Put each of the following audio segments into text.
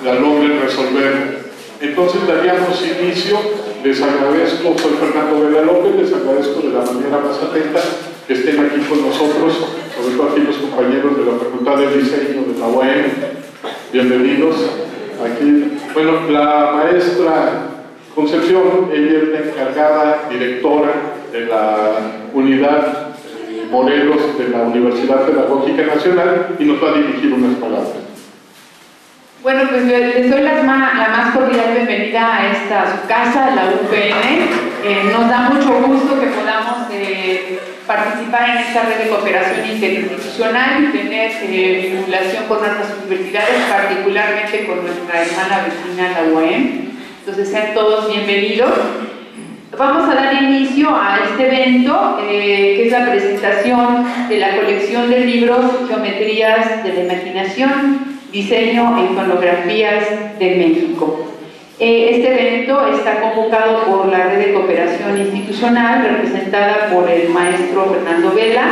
la logren resolver. Entonces daríamos inicio. Les agradezco, soy Fernando Vela López, les agradezco de la manera más atenta que estén aquí con nosotros, sobre todo aquí los compañeros de la Facultad de Diseño de la UAM. Bienvenidos aquí. Bueno, la maestra Concepción, ella es la encargada, directora de la unidad Morelos de la Universidad Pedagógica Nacional, y nos va a dirigir unas palabras. Bueno, pues les doy la más cordial bienvenida a su casa, la UPN. Nos da mucho gusto que podamos participar en esta red de cooperación interinstitucional y tener vinculación con otras universidades, particularmente con nuestra hermana vecina, la UAM. Entonces, sean todos bienvenidos. Vamos a dar inicio a este evento, que es la presentación de la colección de libros Geometrías de la Imaginación, Diseño e Iconografías de México. Este evento está convocado por la Red de Cooperación Institucional, representada por el maestro Fernando Vela,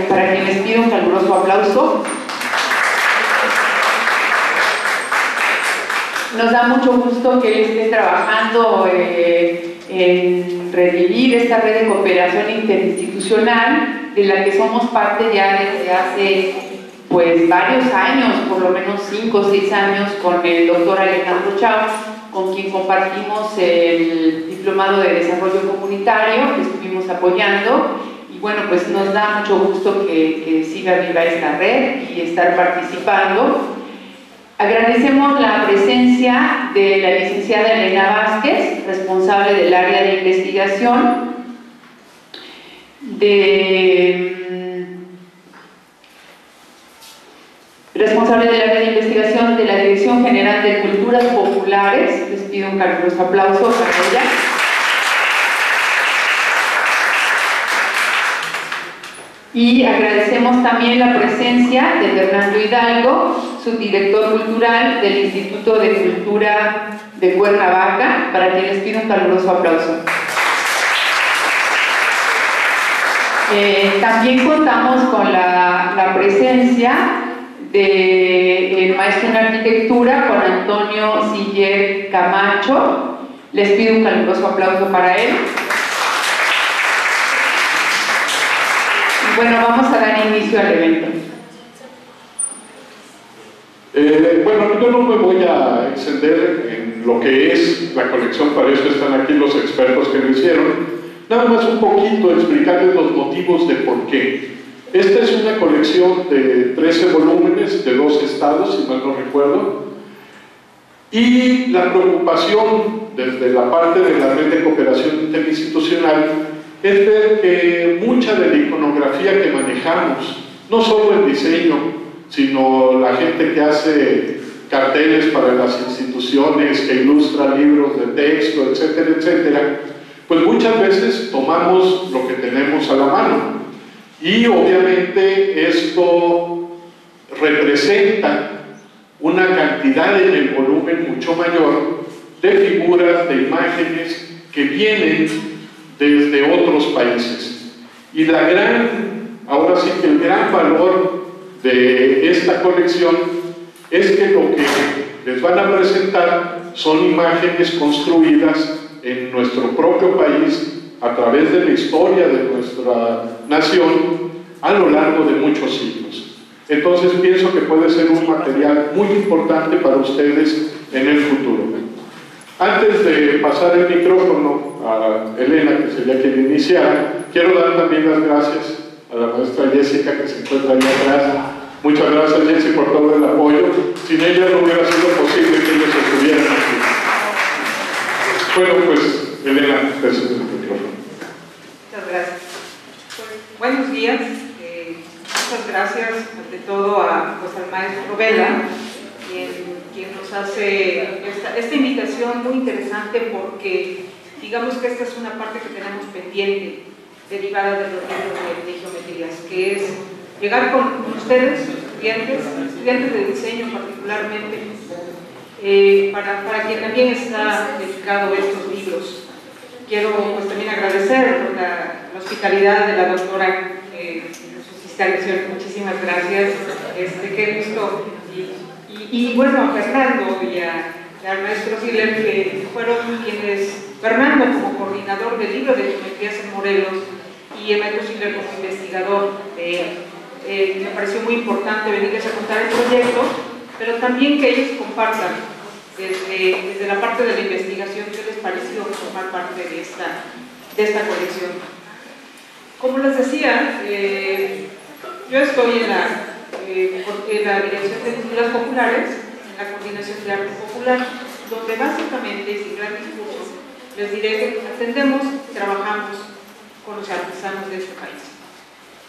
para quien les pido un caluroso aplauso. Nos da mucho gusto que él esté trabajando en revivir esta red de cooperación interinstitucional, de la que somos parte ya desde hace pues varios años, por lo menos 5 o 6 años, con el doctor Alejandro Chao, con quien compartimos el diplomado de desarrollo comunitario, que estuvimos apoyando, y bueno, pues nos da mucho gusto que siga viva esta red y estar participando. Agradecemos la presencia de la licenciada Elena Vázquez, responsable del área de investigación de la Dirección General de Culturas Populares. Les pido un caluroso aplauso para ella. Y agradecemos también la presencia de Fernando Hidalgo, subdirector cultural del Instituto de Cultura de Cuernavaca, para quien les pido un caluroso aplauso. También contamos con la presencia del maestro en arquitectura, con Antonio Siller Camacho. Les pido un caluroso aplauso para él. Bueno, vamos a dar inicio al evento. Bueno, yo no me voy a extender en lo que es la colección, para eso están aquí los expertos que lo hicieron. Nada más un poquito explicarles los motivos de por qué. Esta es una colección de 13 volúmenes de 2 estados, si mal no recuerdo, y la preocupación desde la parte de la Red de Cooperación Interinstitucional es ver que mucha de la iconografía que manejamos, no solo el diseño, sino la gente que hace carteles para las instituciones, que ilustra libros de texto, etcétera, etcétera, pues muchas veces tomamos lo que tenemos a la mano. Y obviamente esto representa una cantidad en el volumen mucho mayor de figuras, de imágenes que vienen desde otros países. Y ahora sí que el gran valor de esta colección es que lo que les van a presentar son imágenes construidas en nuestro propio país a través de la historia de nuestra nación a lo largo de muchos siglos. Entonces pienso que puede ser un material muy importante para ustedes en el futuro. Antes de pasar el micrófono a Elena, que sería quien iniciara, quiero dar también las gracias a la maestra Jessica, que se encuentra ahí atrás. Muchas gracias, Jessica, por todo el apoyo. Sin ella no hubiera sido posible que ellos estuvieran aquí. Bueno, pues, Elena, gracias por el micrófono. Muchas gracias. Pues, buenos días. Muchas gracias, ante todo, al maestro Vela, quien nos hace esta invitación muy interesante, porque digamos que esta es una parte que tenemos pendiente, derivada de los libros de geometrías, que es llegar con ustedes, estudiantes de diseño particularmente, para quien también está dedicado a estos libros. Quiero pues también agradecer por la hospitalidad de la doctora en sus instalaciones. Muchísimas gracias. Qué gusto. Y bueno, a Fernando y al maestro Siller, que fueron quienes, Fernando como coordinador del libro de geometrías en Morelos y el maestro Siller como investigador. Me pareció muy importante venirles a contar el proyecto, pero también que ellos compartan desde la parte de la investigación qué les pareció formar parte de esta colección. Como les decía, yo estoy en la Dirección de Culturas Populares, en la Coordinación de Arte Popular, donde básicamente, sin gran discurso, les diré que atendemos y trabajamos con los artesanos de este país.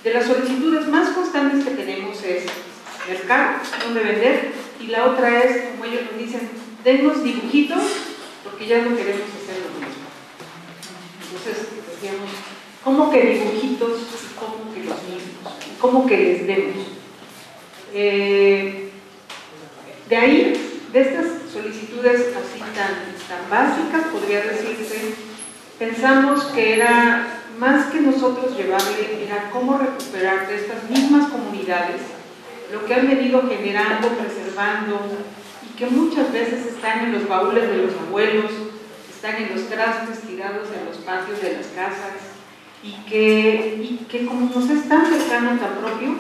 De las solicitudes más constantes que tenemos es mercado, donde vender, y la otra es, como ellos nos dicen, dennos dibujitos, porque ya no queremos hacer lo mismo. Entonces, decíamos, ¿cómo que dibujitos y cómo que los mismos? ¿Cómo que les demos? De ahí, de estas solicitudes así tan básicas, podría decirse, pensamos que era más que nosotros llevarle, era cómo recuperar de estas mismas comunidades lo que han venido generando, preservando, y que muchas veces están en los baúles de los abuelos, están en los trastes tirados en los patios de las casas, y que como nos es tan cercano, tan propio,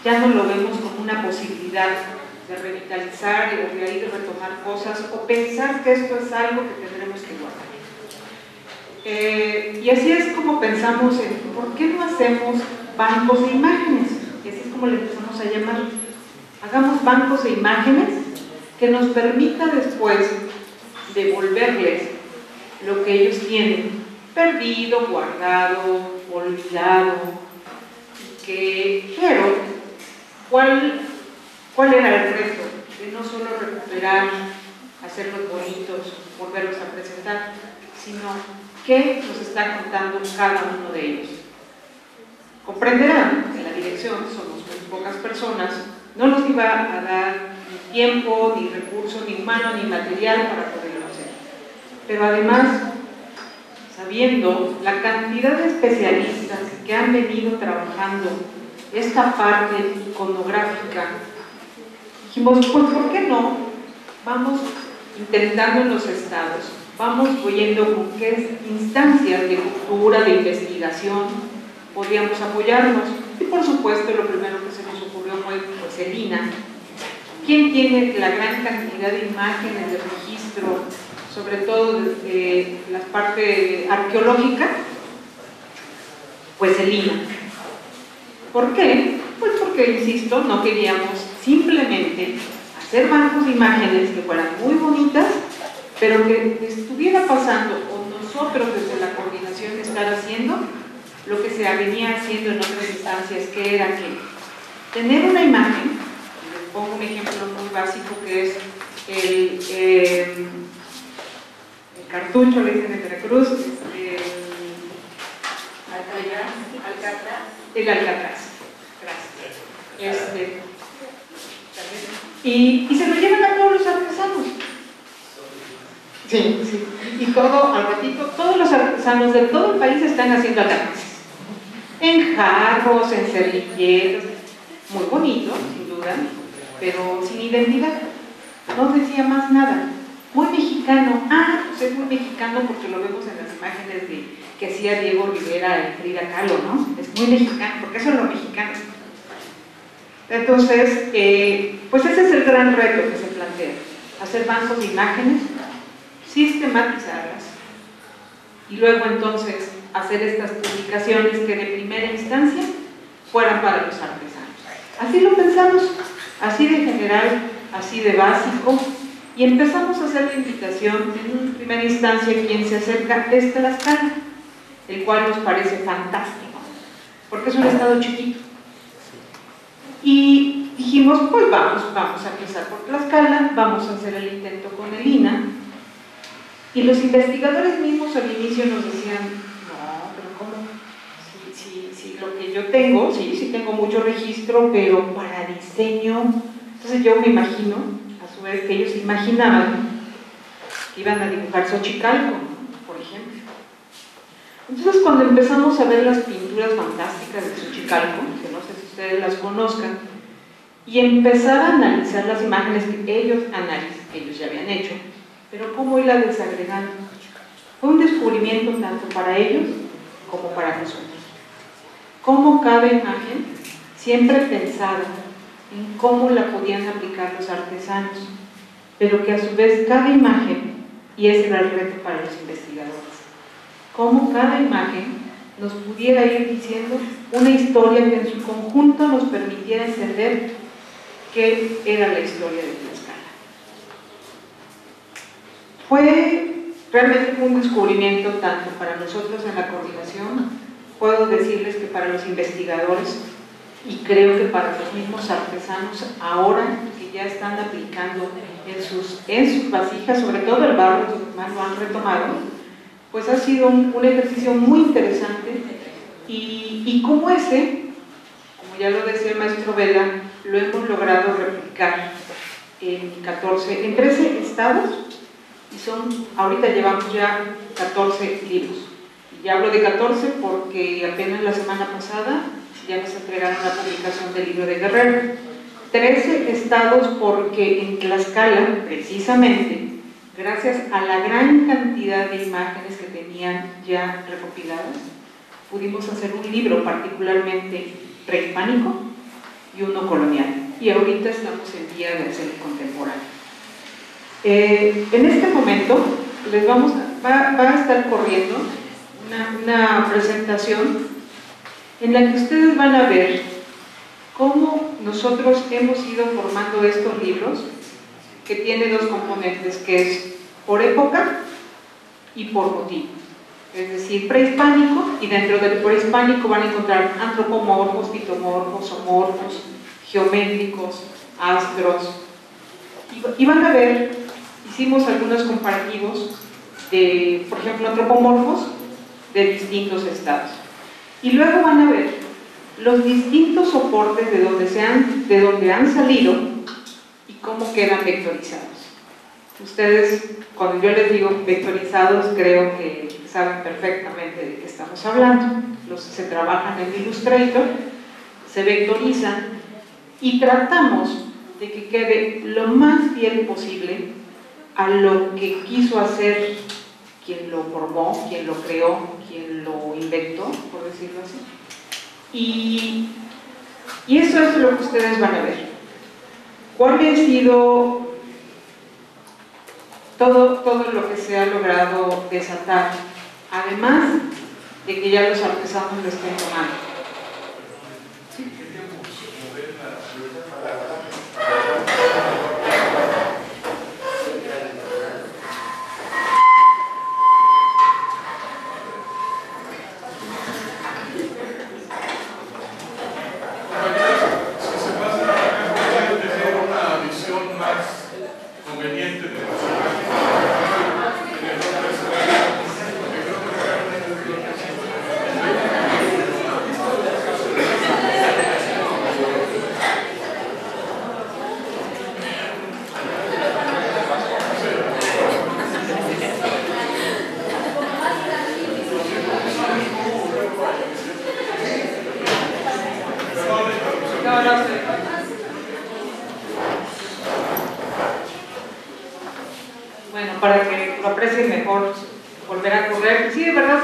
ya no lo vemos como una posibilidad de revitalizar o de ahí de retomar cosas o pensar que esto es algo que tendremos que guardar. Y así es como pensamos en ¿por qué no hacemos bancos de imágenes? Y así es como le empezamos a llamar. Hagamos bancos de imágenes que nos permita después devolverles lo que ellos tienen perdido, guardado, olvidado, pero ¿cuál era el reto? De no solo recuperar, hacerlos bonitos, volverlos a presentar, sino qué nos está contando cada uno de ellos. Comprenderán que en la dirección somos muy pocas personas, no nos iba a dar ni tiempo, ni recurso, ni humano, ni material para poderlo hacer. Pero además, sabiendo la cantidad de especialistas que han venido trabajando esta parte iconográfica, dijimos, pues ¿por qué no? Vamos intentando en los estados, vamos oyendo con qué instancias de cultura, de investigación podríamos apoyarnos. Y por supuesto, lo primero que se nos ocurrió fue pues, el INAH. ¿Quién tiene la gran cantidad de imágenes de registro, sobre todo de la parte arqueológica? Pues el INAH. ¿Por qué? Pues porque, insisto, no queríamos simplemente hacer bancos de imágenes que fueran muy bonitas, pero que estuviera pasando, o nosotros desde la coordinación estar haciendo lo que se venía haciendo en otras instancias, que era que tener una imagen, les pongo un ejemplo muy básico que es el cartucho, le dicen en Veracruz, el alcatraz, gracias. Y se lo llevan a todos los artesanos. Sí, sí. Y todo, al ratito, todos los artesanos de todo el país están haciendo alcatraces. En jarros, en servilletas, muy bonito, sin duda, pero sin identidad. No decía más nada. Muy mexicano. Ah, pues es muy mexicano porque lo vemos en las imágenes que hacía Diego Rivera y Frida Kahlo, ¿no? Es muy mexicano, porque eso es lo mexicano. Entonces, pues ese es el gran reto que se plantea. Hacer bancos de imágenes, sistematizarlas y luego entonces hacer estas publicaciones que de primera instancia fueran para los artesanos. Así lo pensamos, así de general, así de básico, y empezamos a hacer la invitación en primera instancia a quien se acerca es Tlaxcala, el cual nos parece fantástico, porque es un estado chiquito. Y dijimos, pues vamos a empezar por Tlaxcala, vamos a hacer el intento con el INAH. Y los investigadores mismos al inicio nos decían, no, pero ¿cómo? Si lo que yo tengo, sí tengo mucho registro, pero para diseño. Entonces yo me imagino, a su vez, que ellos imaginaban que iban a dibujar Xochicalco, por ejemplo. Entonces cuando empezamos a ver las pinturas fantásticas de Xochicalco, que no sé si ustedes las conozcan, y empezar a analizar las imágenes que ellos ya habían hecho, pero cómo irla desagregando. Fue un descubrimiento tanto para ellos como para nosotros. Cómo cada imagen, siempre pensada en cómo la podían aplicar los artesanos, pero que a su vez cada imagen, y ese era el reto para los investigadores, cómo cada imagen nos pudiera ir diciendo una historia que en su conjunto nos permitiera entender qué era la historia de Tlaxcala. Fue realmente un descubrimiento tanto para nosotros en la coordinación, puedo decirles que para los investigadores, y creo que para los mismos artesanos ahora que ya están aplicando en sus vasijas, sobre todo el barro, que más lo han retomado, pues ha sido un ejercicio muy interesante y como ese, como ya lo decía el maestro Vela, lo hemos logrado replicar en 13 estados y ahorita llevamos ya 14 libros. Y ya hablo de 14 porque apenas la semana pasada ya nos entregaron la publicación del libro de Guerrero. 13 estados porque en Tlaxcala, precisamente, gracias a la gran cantidad de imágenes que tenían ya recopiladas, pudimos hacer un libro particularmente prehispánico y uno colonial. Y ahorita estamos en vía de hacer el contemporáneo. En este momento va a estar corriendo una presentación en la que ustedes van a ver cómo nosotros hemos ido formando estos libros, que tiene dos componentes, que es por época y por motivo. Es decir, prehispánico, y dentro del prehispánico van a encontrar antropomorfos, fitomorfos, zoomorfos, geométricos, astros, y van a ver, hicimos algunos comparativos de, por ejemplo, antropomorfos de distintos estados. Y luego van a ver los distintos soportes de donde han salido y cómo quedan vectorizados. Ustedes, cuando yo les digo vectorizados, creo que saben perfectamente de qué estamos hablando. Se trabajan en Illustrator, se vectorizan y tratamos de que quede lo más fiel posible a lo que quiso hacer quien lo formó, quien lo creó, quien lo inventó, por decirlo así. Y eso es lo que ustedes van a ver. ¿Cuál ha sido todo lo que se ha logrado desatar? Además de que ya los artesanos lo estén tomando. ¿Sí? Bueno, para que lo aprecien mejor, volver a correr. Sí, de verdad,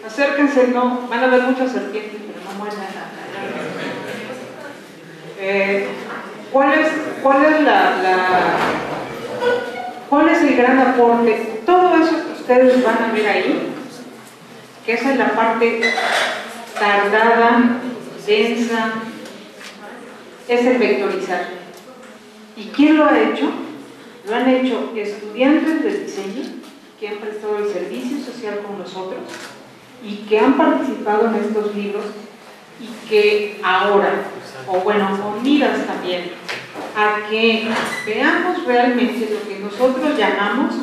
acérquense, no, van a ver muchas serpientes, pero no mueren. ¿Cuál es el gran aporte? Todo eso que ustedes van a ver ahí, que esa es la parte tardada, densa, es el vectorizar. ¿Y quién lo ha hecho? Lo han hecho estudiantes de diseño que han prestado el servicio social con nosotros y que han participado en estos libros y que ahora, o bueno, con miras también, a que veamos realmente lo que nosotros llamamos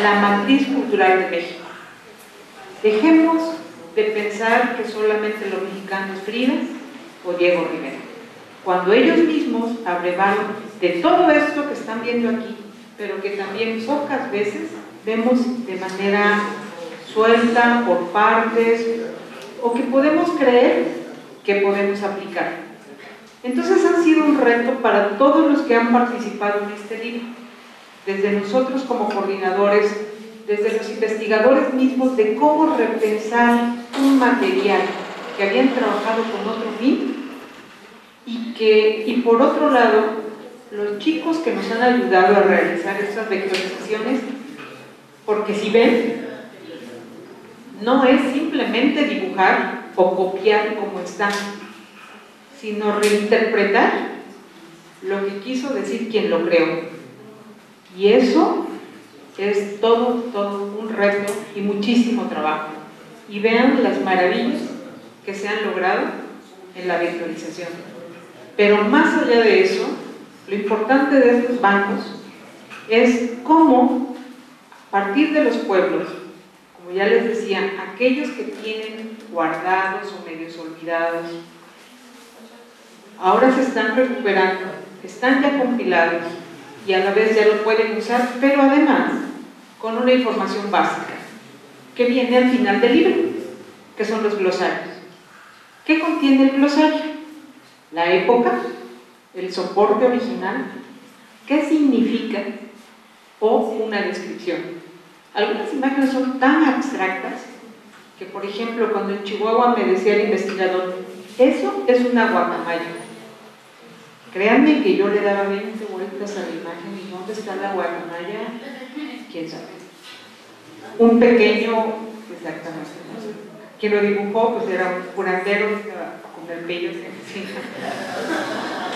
la matriz cultural de México. Dejemos de pensar que solamente los mexicanos Frida o Diego Rivera, cuando ellos mismos abrevaron de todo esto que están viendo aquí, pero que también pocas veces vemos de manera suelta, por partes, o que podemos creer que podemos aplicar. Entonces han sido un reto para todos los que han participado en este libro, desde nosotros como coordinadores, desde los investigadores mismos, de cómo repensar un material que habían trabajado con otro fin y por otro lado, los chicos que nos han ayudado a realizar estas vectorizaciones, porque si ven, no es simplemente dibujar o copiar como está, sino reinterpretar lo que quiso decir quien lo creó. Y eso es todo un reto y muchísimo trabajo. Y vean las maravillas que se han logrado en la vectorización. Pero más allá de eso, lo importante de estos bancos es cómo, a partir de los pueblos, como ya les decía, aquellos que tienen guardados o medios olvidados, ahora se están recuperando, están ya compilados y a la vez ya lo pueden usar, pero además con una información básica que viene al final del libro, que son los glosarios. ¿Qué contiene el glosario? La época, el soporte original, qué significa o una descripción. Algunas imágenes son tan abstractas que, por ejemplo, cuando en Chihuahua me decía el investigador, eso es una guacamaya. Créanme que yo le daba 20 vueltas a la imagen y ¿dónde está la guacamaya? ¿Quién sabe? Un pequeño, exactamente, ¿no? Quien lo dibujó pues era un curandero con el pelo.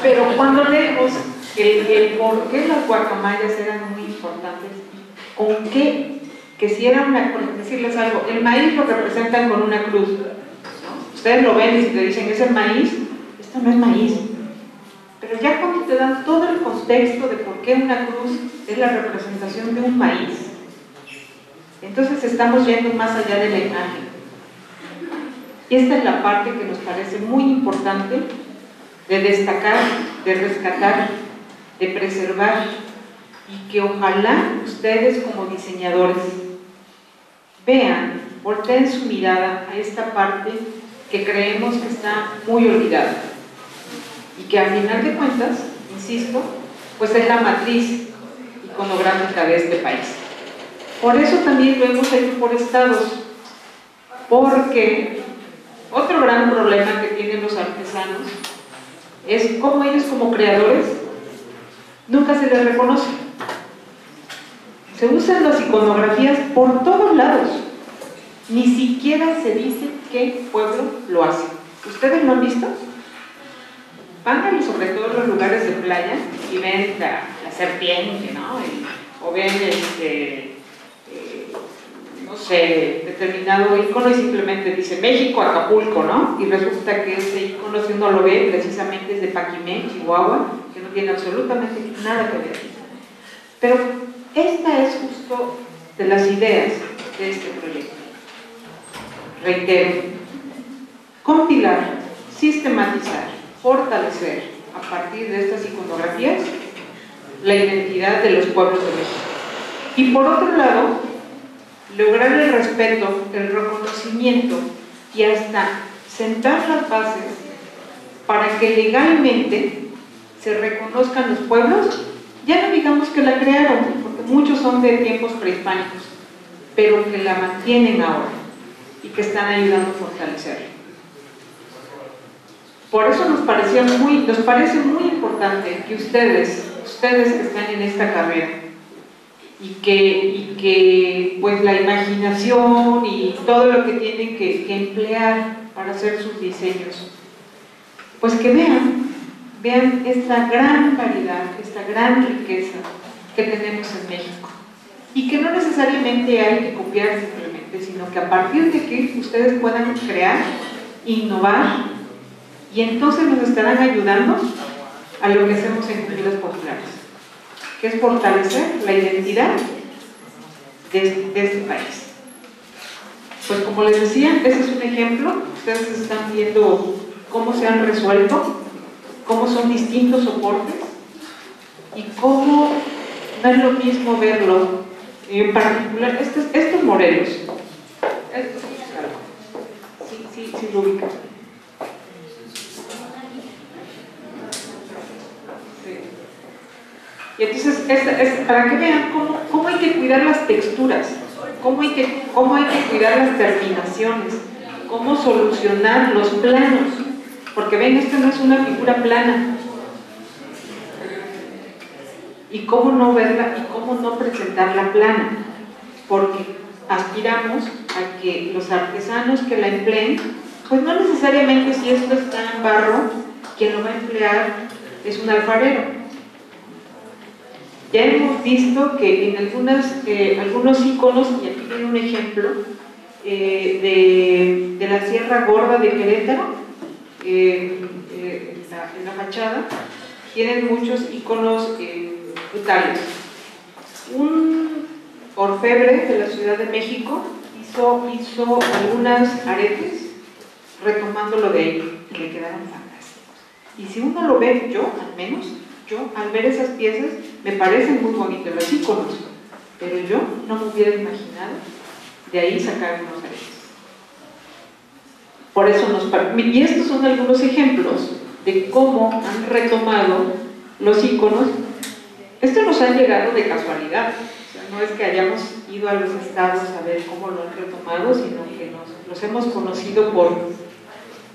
Pero cuando leemos el por qué las guacamayas eran muy importantes, con qué, que si era una, por decirles algo, el maíz lo representan con una cruz, ¿no? Ustedes lo ven y si te dicen, ¿es el maíz? Esto no es maíz. Pero ya cuando te dan todo el contexto de por qué una cruz es la representación de un maíz, entonces estamos yendo más allá de la imagen. Y esta es la parte que nos parece muy importante de destacar, de rescatar, de preservar, y que ojalá ustedes como diseñadores vean, volteen su mirada a esta parte que creemos que está muy olvidada y que al final de cuentas, insisto, pues es la matriz iconográfica de este país. Por eso también lo hemos hecho por estados, porque otro gran problema que tienen los artesanos es cómo ellos como creadores nunca se les reconoce. Se usan las iconografías por todos lados, ni siquiera se dice qué pueblo lo hace. ¿Ustedes lo han visto? Van sobre todo en los lugares de playa y ven la serpiente, ¿no? O ven no sé, determinado icono y simplemente dice México, Acapulco, ¿no? Y resulta que ese icono, si uno lo ve, precisamente es de Paquimé, Chihuahua, que no tiene absolutamente nada que ver. Pero esta es justo de las ideas de este proyecto. Reitero, compilar, sistematizar, fortalecer a partir de estas iconografías la identidad de los pueblos de México. Y por otro lado, lograr el respeto, el reconocimiento y hasta sentar las bases para que legalmente se reconozcan los pueblos, ya no digamos que la crearon, porque muchos son de tiempos prehispánicos, pero que la mantienen ahora y que están ayudando a fortalecerla. Por eso nos parece muy importante que ustedes que están en esta carrera y que pues la imaginación y todo lo que tienen que emplear para hacer sus diseños, pues que vean esta gran variedad, esta gran riqueza que tenemos en México y que no necesariamente hay que copiar simplemente, sino que a partir de que ustedes puedan crear, innovar, y entonces nos estarán ayudando a lo que hacemos en Culturas Populares, que es fortalecer la identidad de este país. Pues como les decía, ese es un ejemplo. Ustedes están viendo cómo se han resuelto, cómo son distintos soportes y cómo no es lo mismo verlo en particular. Estos Morelos, sí lo ubican. Y entonces, para que vean cómo hay que cuidar las texturas, cómo hay que cuidar las terminaciones, cómo solucionar los planos, porque ven, esta no es una figura plana, y cómo no verla y cómo no presentarla plana, porque aspiramos a que los artesanos que la empleen, pues no necesariamente si esto está en barro, quien lo va a emplear es un alfarero. Ya hemos visto que en algunos iconos, y aquí viene un ejemplo, de la Sierra Gorda de Querétaro, en la fachada, tienen muchos iconos frutales. Un orfebre de la Ciudad de México hizo algunas aretes retomando lo de ello, y le quedaron fantásticos. Y si uno lo ve, yo al menos, al ver esas piezas, me parecen muy bonitos los iconos, pero yo no me hubiera imaginado de ahí sacar unos aretes. Por eso y estos son algunos ejemplos de cómo han retomado los iconos. Estos nos han llegado de casualidad, o sea, no es que hayamos ido a los estados a ver cómo lo han retomado, sino que los hemos conocido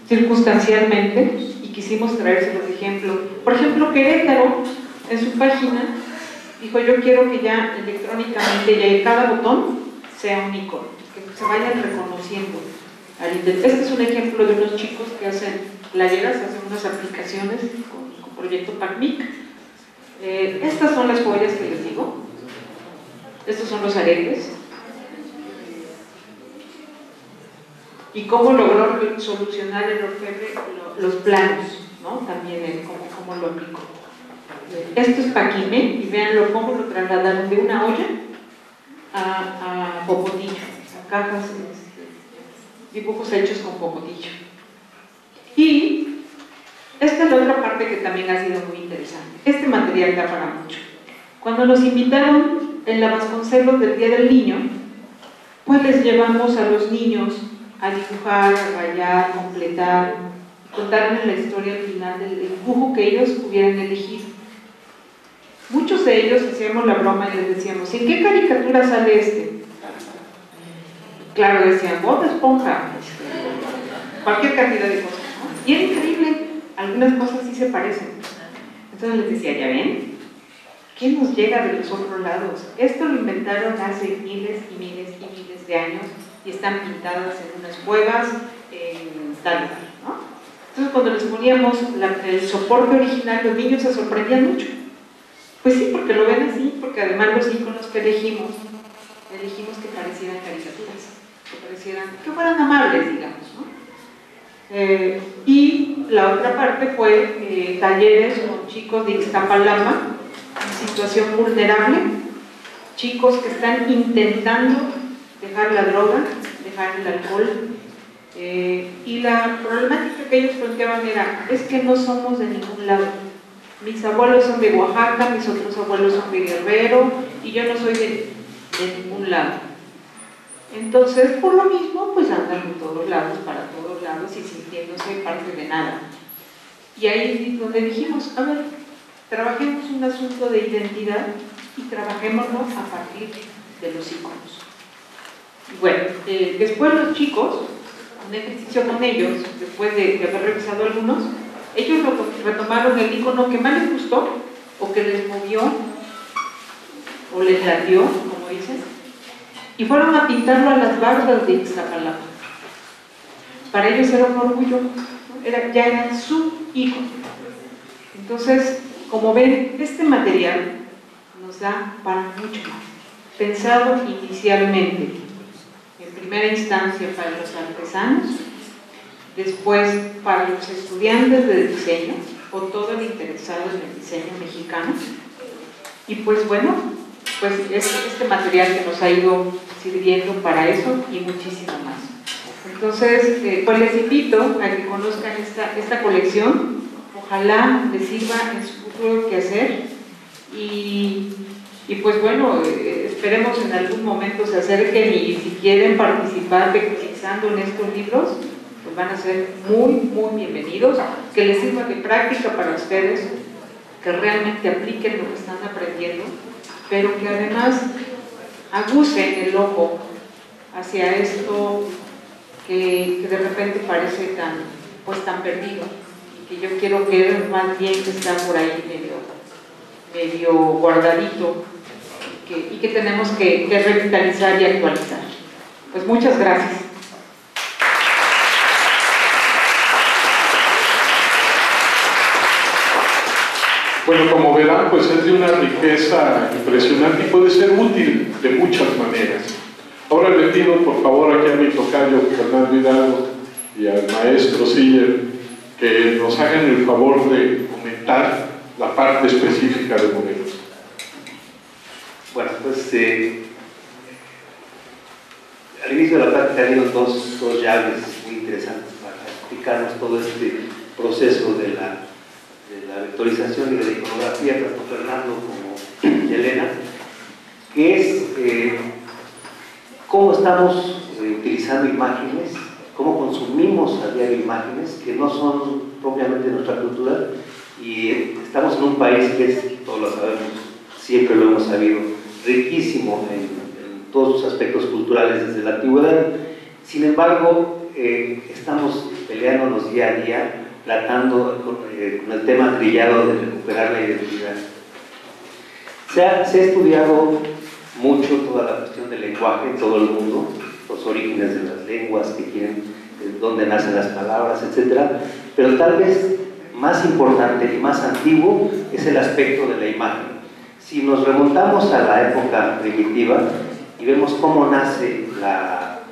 circunstancialmente y quisimos traérselos de ejemplo. Por ejemplo, Querétaro, en su página, dijo: yo quiero que ya electrónicamente ya cada botón sea un icono, que se vayan reconociendo. Este es un ejemplo de unos chicos que hacen playeras, hacen unas aplicaciones con proyecto PACMIC. Estas son las joyas que les digo, estos son los aretes, y cómo logró solucionar el orfebre los planos, ¿no? También cómo lo aplicó. Esto es paquime, y véanlo cómo lo trasladaron de una olla a popotillo, a cajas, dibujos hechos con popotillo. Y esta es la otra parte que también ha sido muy interesante. Este material da para mucho. Cuando nos invitaron en la Vasconcelos del Día del Niño, pues les llevamos a los niños a dibujar, a rayar, completar, contarles la historia al final del dibujo que ellos hubieran elegido. Muchos de ellos hacíamos la broma y les decíamos: ¿en qué caricatura sale este? Claro, decían Bob Esponja, cualquier cantidad de cosas, ¿no? Y era increíble, algunas cosas sí se parecen. Entonces les decía: ¿ya ven? ¿Qué nos llega de los otros lados? Esto lo inventaron hace miles y miles y miles de años y están pintadas en unas cuevas, en tal lugar, ¿no? Entonces cuando les poníamos el soporte original, los niños se sorprendían mucho. Pues sí, porque lo ven así, porque además los iconos que elegimos que parecieran caricaturas, que fueran amables, digamos, ¿no? Y la otra parte fue talleres con chicos de Iztapalapa, en situación vulnerable, chicos que están intentando dejar la droga, dejar el alcohol, y la problemática que ellos planteaban era: es que no somos de ningún lado. Mis abuelos son de Oaxaca, mis otros abuelos son de Guerrero, y yo no soy de ningún lado. Entonces, por lo mismo, pues andan por todos lados, para todos lados, y sintiéndose parte de nada. Y ahí es donde dijimos: a ver, trabajemos un asunto de identidad y trabajémoslo a partir de los iconos. Y bueno, después los chicos, un ejercicio con ellos, después de haber revisado algunos, ellos retomaron el icono que más les gustó, o que les movió, o les latió, como dicen, y fueron a pintarlo a las bardas de Iztapalapa. Para ellos era un orgullo, ¿no? Ya era su icono. Entonces, como ven, este material nos da para mucho más. Pensado inicialmente, en primera instancia, para los artesanos, después para los estudiantes de diseño o todo el interesado en el diseño mexicano, y pues bueno, pues es este material que nos ha ido sirviendo para eso y muchísimo más. Entonces, pues les invito a que conozcan esta colección. Ojalá les sirva en su futuro quehacer, y pues bueno, esperemos en algún momento se acerquen, y si quieren participar utilizando en estos libros, pues van a ser muy, muy bienvenidos, que les sirva de práctica para ustedes, que realmente apliquen lo que están aprendiendo, pero que además agucen el ojo hacia esto que de repente parece tan perdido, y que yo quiero creer más bien que está por ahí medio guardadito, y que tenemos que revitalizar y actualizar. Pues muchas gracias. Bueno, como verán, pues es de una riqueza impresionante y puede ser útil de muchas maneras. Ahora le pido, por favor, aquí a mi tocayo Fernando Hidalgo y al maestro Siller que nos hagan el favor de comentar la parte específica de Morelos. Bueno, pues al inicio de la plática dieron dos llaves muy interesantes para explicarnos todo este proceso de la vectorización y de la iconografía, tanto Fernando como Yelena, que es cómo estamos utilizando imágenes, cómo consumimos a diario imágenes que no son propiamente de nuestra cultura, y estamos en un país que es, todos lo sabemos, siempre lo hemos sabido, riquísimo en todos sus aspectos culturales desde la antigüedad. Sin embargo, estamos peleándonos día a día, tratando con el tema trillado de recuperar la identidad. Se ha estudiado mucho toda la cuestión del lenguaje en todo el mundo, los orígenes de las lenguas, de dónde nacen las palabras, etc. Pero tal vez más importante y más antiguo es el aspecto de la imagen. Si nos remontamos a la época primitiva y vemos cómo nace la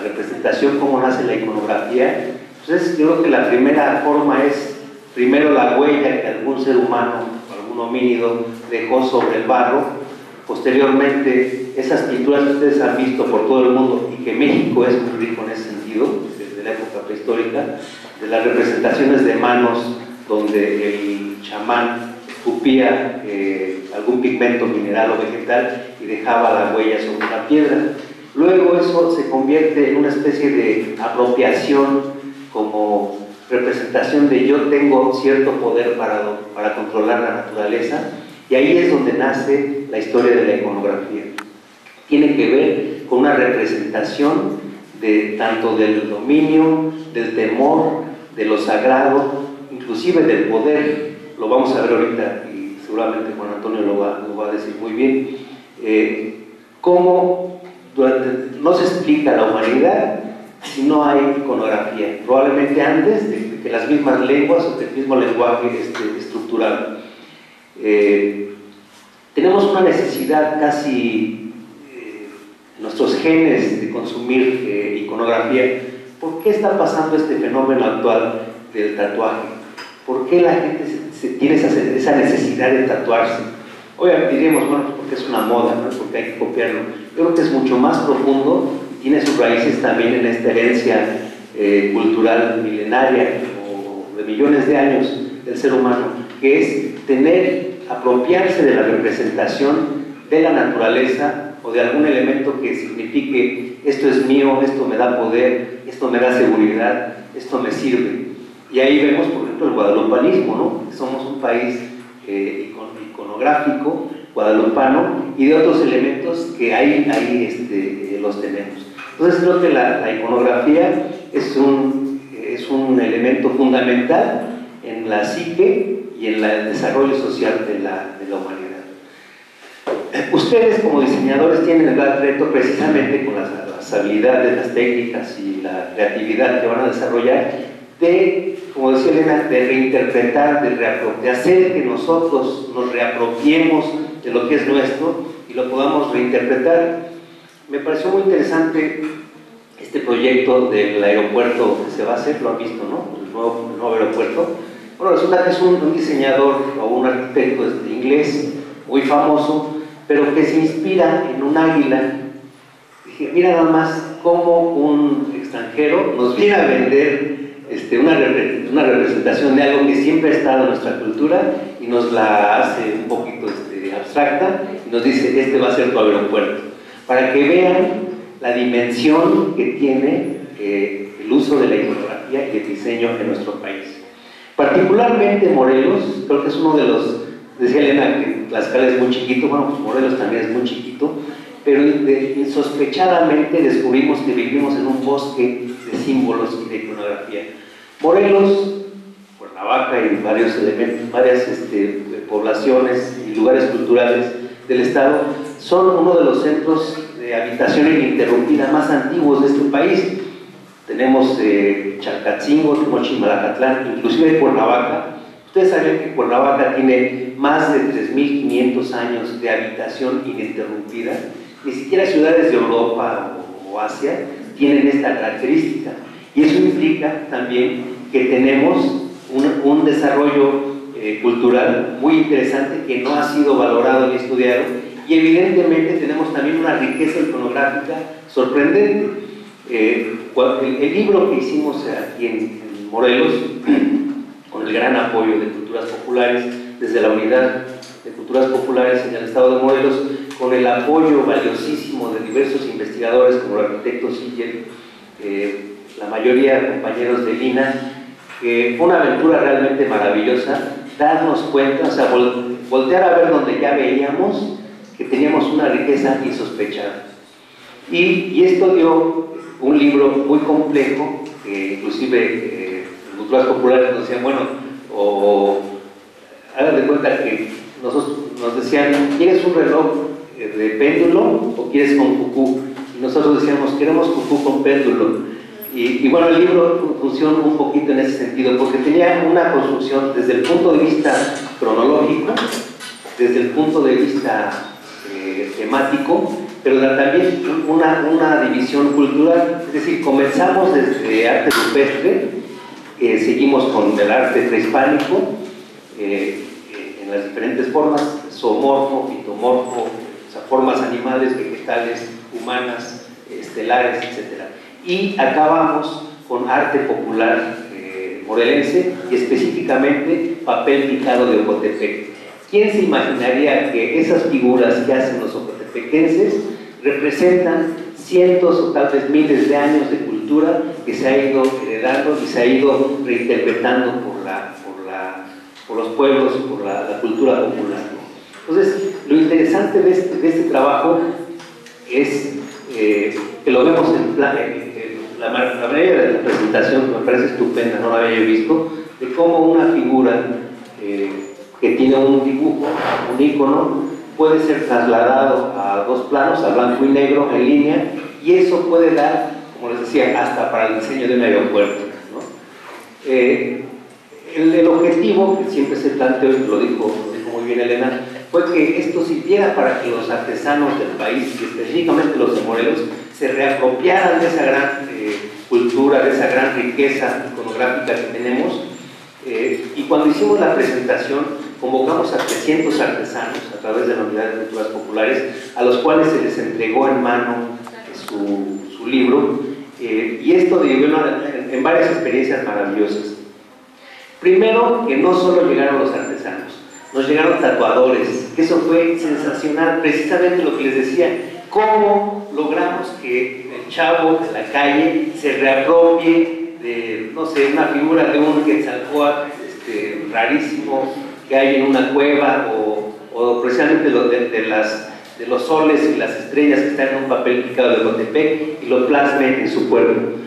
representación, cómo nace la iconografía, entonces yo creo que la primera forma es primero la huella que algún ser humano, algún homínido dejó sobre el barro. Posteriormente, esas pinturas que ustedes han visto por todo el mundo y que México es muy rico en ese sentido, desde la época prehistórica, de las representaciones de manos donde el chamán escupía algún pigmento mineral o vegetal y dejaba la huella sobre una piedra. Luego eso se convierte en una especie de apropiación como representación de yo tengo cierto poder para controlar la naturaleza, y ahí es donde nace la historia de la iconografía. Tiene que ver con una representación tanto del dominio, del temor, de lo sagrado, inclusive del poder. Lo vamos a ver ahorita y seguramente Juan Antonio lo va a decir muy bien. Cómo no se explica la humanidad si no hay iconografía, probablemente antes de que las mismas lenguas o del mismo lenguaje estructural. Tenemos una necesidad casi nuestros genes de consumir iconografía. ¿Por qué está pasando este fenómeno actual del tatuaje? ¿Por qué la gente tiene esa necesidad de tatuarse? Obviamente diríamos, bueno, porque es una moda, ¿no? Porque hay que copiarlo. Yo creo que es mucho más profundo y tiene sus raíces también en esta herencia cultural milenaria o de millones de años del ser humano, que es apropiarse de la representación de la naturaleza o de algún elemento que signifique esto es mío, esto me da poder, esto me da seguridad, esto me sirve. Y ahí vemos, por ejemplo, el guadalupanismo, ¿no? Somos un país iconográfico, guadalupano, y de otros elementos que ahí los tenemos. Entonces creo que la iconografía es un elemento fundamental en la psique y en el desarrollo social de la humanidad. Ustedes como diseñadores tienen el gran reto precisamente con las habilidades, las técnicas y la creatividad que van a desarrollar como decía Elena, de reinterpretar, de hacer que nosotros nos reapropiemos de lo que es nuestro y lo podamos reinterpretar. Me pareció muy interesante este proyecto del aeropuerto que se va a hacer, lo han visto, ¿no? El nuevo aeropuerto. Bueno, resulta que es un diseñador o un arquitecto inglés muy famoso, pero que se inspira en un águila. Dije, mira nada más cómo un extranjero nos viene a vender una representación de algo que siempre ha estado en nuestra cultura y nos la hace un poquito abstracta y nos dice, este va a ser tu aeropuerto, para que vean la dimensión que tiene el uso de la iconografía y el diseño en nuestro país. Particularmente Morelos, creo que es uno de los, decía Elena que Tlaxcala es muy chiquito, bueno, pues Morelos también es muy chiquito, pero insospechadamente descubrimos que vivimos en un bosque de símbolos y de iconografía. Morelos, Cuernavaca y varias poblaciones y lugares culturales del estado son uno de los centros de habitación ininterrumpida más antiguos de este país. Tenemos Chalcatzingo, tenemos Chimalacatlán, inclusive Cuernavaca. Ustedes saben que Cuernavaca tiene más de 3.500 años de habitación ininterrumpida. Ni siquiera ciudades de Europa o Asia tienen esta característica. Y eso implica también que tenemos un desarrollo cultural muy interesante que no ha sido valorado ni estudiado, y evidentemente tenemos también una riqueza iconográfica sorprendente. El libro que hicimos aquí en Morelos, con el gran apoyo de Culturas Populares, desde la Unidad de Culturas Populares en el estado de Morelos, con el apoyo valiosísimo de diversos investigadores como el arquitecto Siller, la mayoría compañeros de Lina, que fue una aventura realmente maravillosa, darnos cuenta, o sea, voltear a ver donde ya veíamos que teníamos una riqueza insospechada. Y esto dio un libro muy complejo, que inclusive en Culturas Populares nos decían, bueno, hagan de cuenta que nos decían, ¿quieres un reloj de péndulo o quieres con cucú? Y nosotros decíamos, queremos cucú con péndulo. Y bueno, el libro funciona un poquito en ese sentido, porque tenía una construcción desde el punto de vista cronológico, desde el punto de vista temático, pero también una división cultural. Es decir, comenzamos desde arte rupestre, seguimos con el arte prehispánico, en las diferentes formas, zoomorfo, fitomorfo, o sea, formas animales, vegetales, humanas, estelares, etc. Y acabamos con arte popular morelense, y específicamente papel picado de Ocotepec. ¿Quién se imaginaría que esas figuras que hacen los ocotepequenses representan cientos o tal vez miles de años de cultura que se ha ido heredando y se ha ido reinterpretando por los pueblos, por la cultura popular? Entonces, lo interesante de este trabajo es que lo vemos en la manera de la presentación, me parece estupenda, no la había visto, de cómo una figura que tiene un dibujo, un icono, puede ser trasladado a dos planos, a blanco y negro, en línea, y eso puede dar, como les decía, hasta para el diseño de un aeropuerto, ¿no? El objetivo que siempre se planteó, y lo dijo muy bien Elena, fue que esto sirviera para que los artesanos del país, y específicamente los de Morelos, se reapropiaran de esa gran cultura, de esa gran riqueza iconográfica que tenemos. Y cuando hicimos la presentación, convocamos a 300 artesanos a través de la Unidad de Culturas Populares, a los cuales se les entregó en mano su libro, y esto derivó en varias experiencias maravillosas. Primero, que no solo llegaron los artesanos, nos llegaron tatuadores, que eso fue sensacional, precisamente lo que les decía, cómo logramos que el chavo de la calle se reapropie de, no sé, una figura de un Quetzalcóatl rarísimo que hay en una cueva, o precisamente de los soles y las estrellas que están en un papel picado de Ocotepec, y lo plasme en su cuerpo.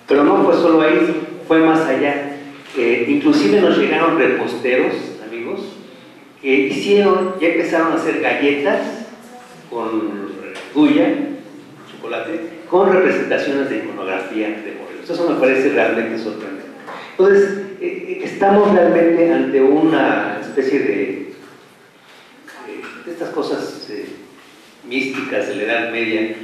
Pero no fue solo ahí, fue más allá. Inclusive nos llegaron reposteros, amigos, que ya empezaron a hacer galletas con duya, chocolate, con representaciones de iconografía de Morelos. Eso me parece realmente sorprendente. Entonces, estamos realmente ante una especie de estas cosas místicas de la Edad Media,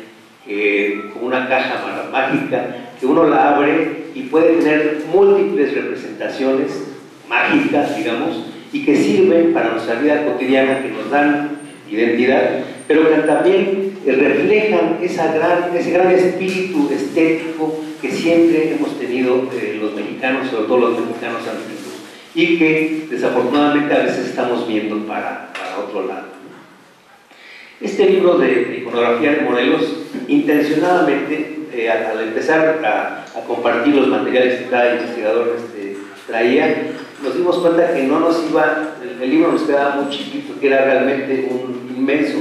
como una caja mágica, que uno la abre y puede tener múltiples representaciones mágicas, digamos, y que sirven para nuestra vida cotidiana, que nos dan identidad, pero que también reflejan ese gran espíritu estético que siempre hemos tenido los mexicanos, sobre todo los mexicanos antiguos, y que desafortunadamente a veces estamos viendo para otro lado. Este libro de iconografía de Morelos, intencionadamente, al empezar a compartir los materiales que cada investigador traía, nos dimos cuenta que no nos iba, el libro nos quedaba muy chiquito, que era realmente un inmenso,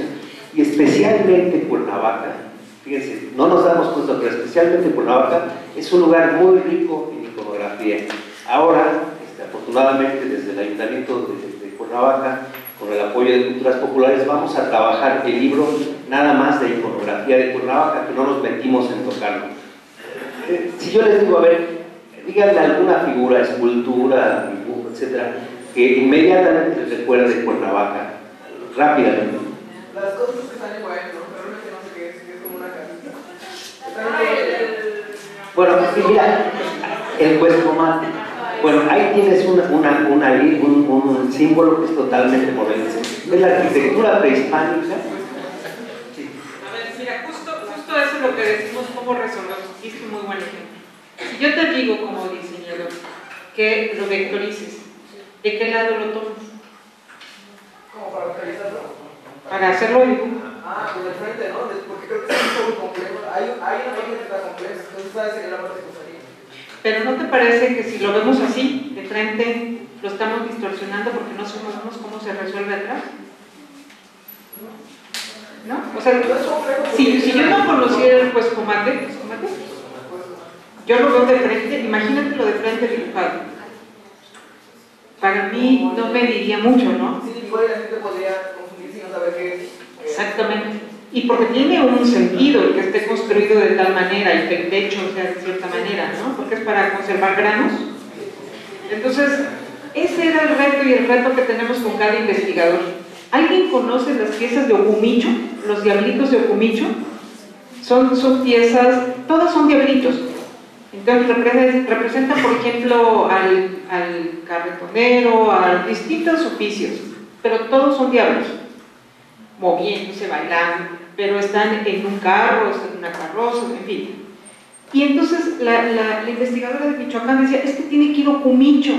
y especialmente Cuernavaca, fíjense, no nos damos cuenta, pero especialmente Cuernavaca es un lugar muy rico en iconografía. Ahora, afortunadamente, desde el Ayuntamiento de Cuernavaca, con el apoyo de Culturas Populares, vamos a trabajar el libro nada más de iconografía de Cuernavaca, que no nos metimos en tocarlo. Si yo les digo, a ver, díganme alguna figura, escultura, dibujo, etcétera, que inmediatamente les recuerde de Cuernavaca, rápidamente. Las cosas que están en Guayana, ¿no? Pero realmente no sé qué es como una casita. Bueno, mira, el Cuescomate. Bueno, ahí tienes un símbolo que es totalmente morense. Es la arquitectura prehispánica. Sí. A ver, mira, justo eso es lo que decimos, cómo resolvemos. Y es un muy buen ejemplo. Si yo te digo como diseñador que lo vectorices, ¿de qué lado lo tomas? ¿Cómo para vectorizarlo? Para hacerlo dibujo. Ah, pues de frente, ¿no? Porque creo que es un poco complejo. Hay una parte que está compleja, entonces esa sería la parte que usaría. Pero ¿no te parece que si lo vemos así, de frente, lo estamos distorsionando porque no sabemos cómo se resuelve atrás? ¿No? O sea, si yo no conociera el Cuescomate, yo lo veo de frente, imagínatelo de frente dibujado. Para mí no me diría mucho, ¿no? Sí, igual la gente podría confundir sin no saber qué es. Exactamente. Y porque tiene un sentido el que esté construido de tal manera y que el techo sea de cierta manera, ¿no? Porque es para conservar granos. Entonces, ese era el reto y el reto que tenemos con cada investigador. ¿Alguien conoce las piezas de Ocumicho? Los diablitos de Ocumicho. Son piezas, todas son diablitos. Entonces representa, por ejemplo, al carretonero, a distintos oficios, pero todos son diablos, moviéndose, bailando, pero están en un carro, están en una carroza, en fin. Y entonces la investigadora de Michoacán decía, es que tiene que ir Ocumicho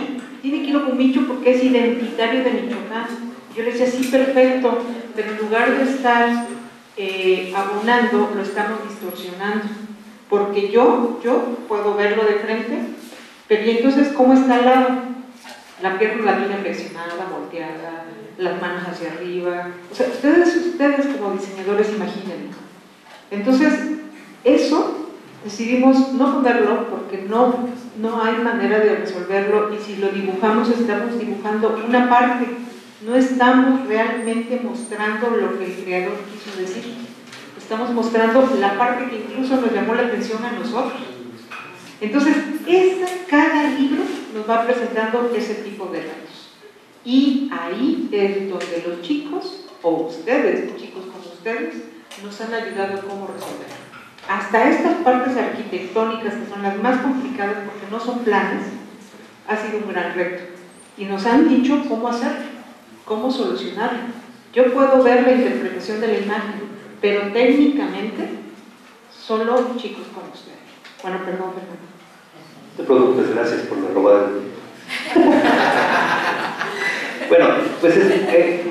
porque es identitario de Michoacán. Yo le decía, sí, perfecto, pero en lugar de estar abonando, lo estamos distorsionando. Porque yo puedo verlo de frente, pero ¿y entonces cómo está al lado? La pierna la tiene flexionada, volteada, las manos hacia arriba. O sea, ustedes como diseñadores imaginen. Entonces, eso decidimos no ponerlo porque no hay manera de resolverlo, y si lo dibujamos estamos dibujando una parte, no estamos realmente mostrando lo que el creador quiso decir. Estamos mostrando la parte que incluso nos llamó la atención a nosotros. Entonces, cada libro nos va presentando ese tipo de retos. Y ahí es donde los chicos, o ustedes, chicos como ustedes, nos han ayudado a cómo resolver. Hasta estas partes arquitectónicas, que son las más complicadas porque no son planes, ha sido un gran reto. Y nos han dicho cómo hacerlo, cómo solucionarlo. Yo puedo ver la interpretación de la imagen, pero técnicamente solo chicos como ustedes. Bueno, perdón, Fernando. No te preocupes, gracias por la robada. Bueno, pues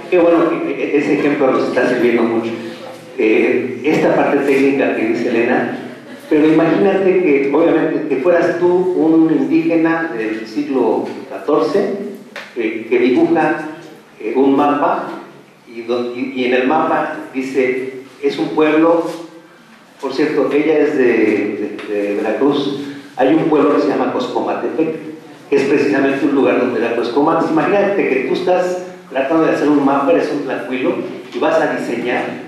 qué bueno que ese ejemplo nos está sirviendo mucho. Esta parte técnica que dice Elena, pero imagínate que, obviamente, que fueras tú un indígena del siglo XIV que dibuja un mapa y en el mapa dice, es un pueblo, por cierto, ella es de Veracruz, hay un pueblo que se llama Coscomatepec, que es precisamente un lugar donde la Coscomates. Imagínate que tú estás tratando de hacer un mapa, eres un tlacuilo, y vas a diseñar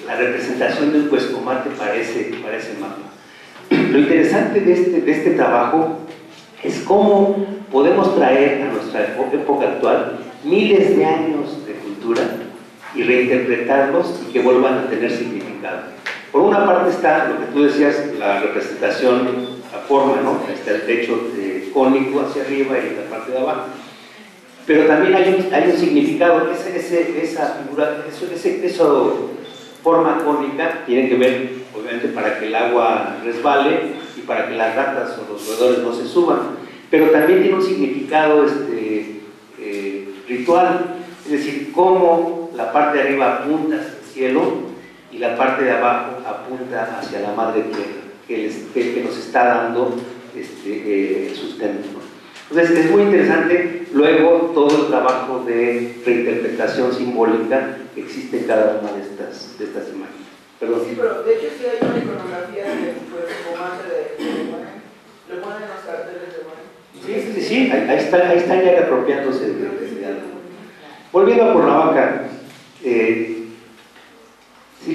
la representación del Coscomate para ese mapa. Lo interesante de este trabajo es cómo podemos traer a nuestra época actual miles de años de cultura y reinterpretarlos y que vuelvan a tener significado. Por una parte está lo que tú decías, la representación, la forma, ¿no? Está el techo cónico hacia arriba y la parte de abajo. Pero también hay un significado, esa figura, esa forma cónica tiene que ver, obviamente, para que el agua resbale y para que las ratas o los roedores no se suban. Pero también tiene un significado ritual, es decir, cómo la parte de arriba apunta hacia el cielo y la parte de abajo apunta hacia la madre tierra, que nos está dando el sustento. Entonces es muy interesante luego todo el trabajo de reinterpretación simbólica que existe en cada una de estas imágenes. Perdón. Sí, pero de hecho sí hay una iconografía de romance de Monet. Le ponen los carteles de Monet. Sí, ahí están ya apropiándose de algo. Volviendo a Cuernavaca, si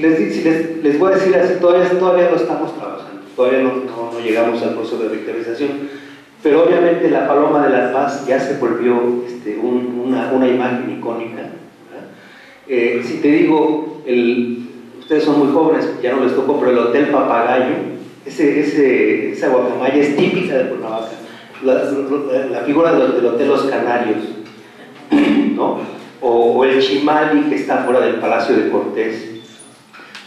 les voy a decir así, todavía no estamos trabajando, todavía no llegamos al proceso de revitalización, pero obviamente la Paloma de la Paz ya se volvió una imagen icónica. Si te digo, ustedes son muy jóvenes, ya no les tocó, pero el Hotel Papagayo, esa guacamaya es típica de Cuernavaca, la figura del Hotel Los Canarios, ¿no? O el Chimali que está fuera del Palacio de Cortés,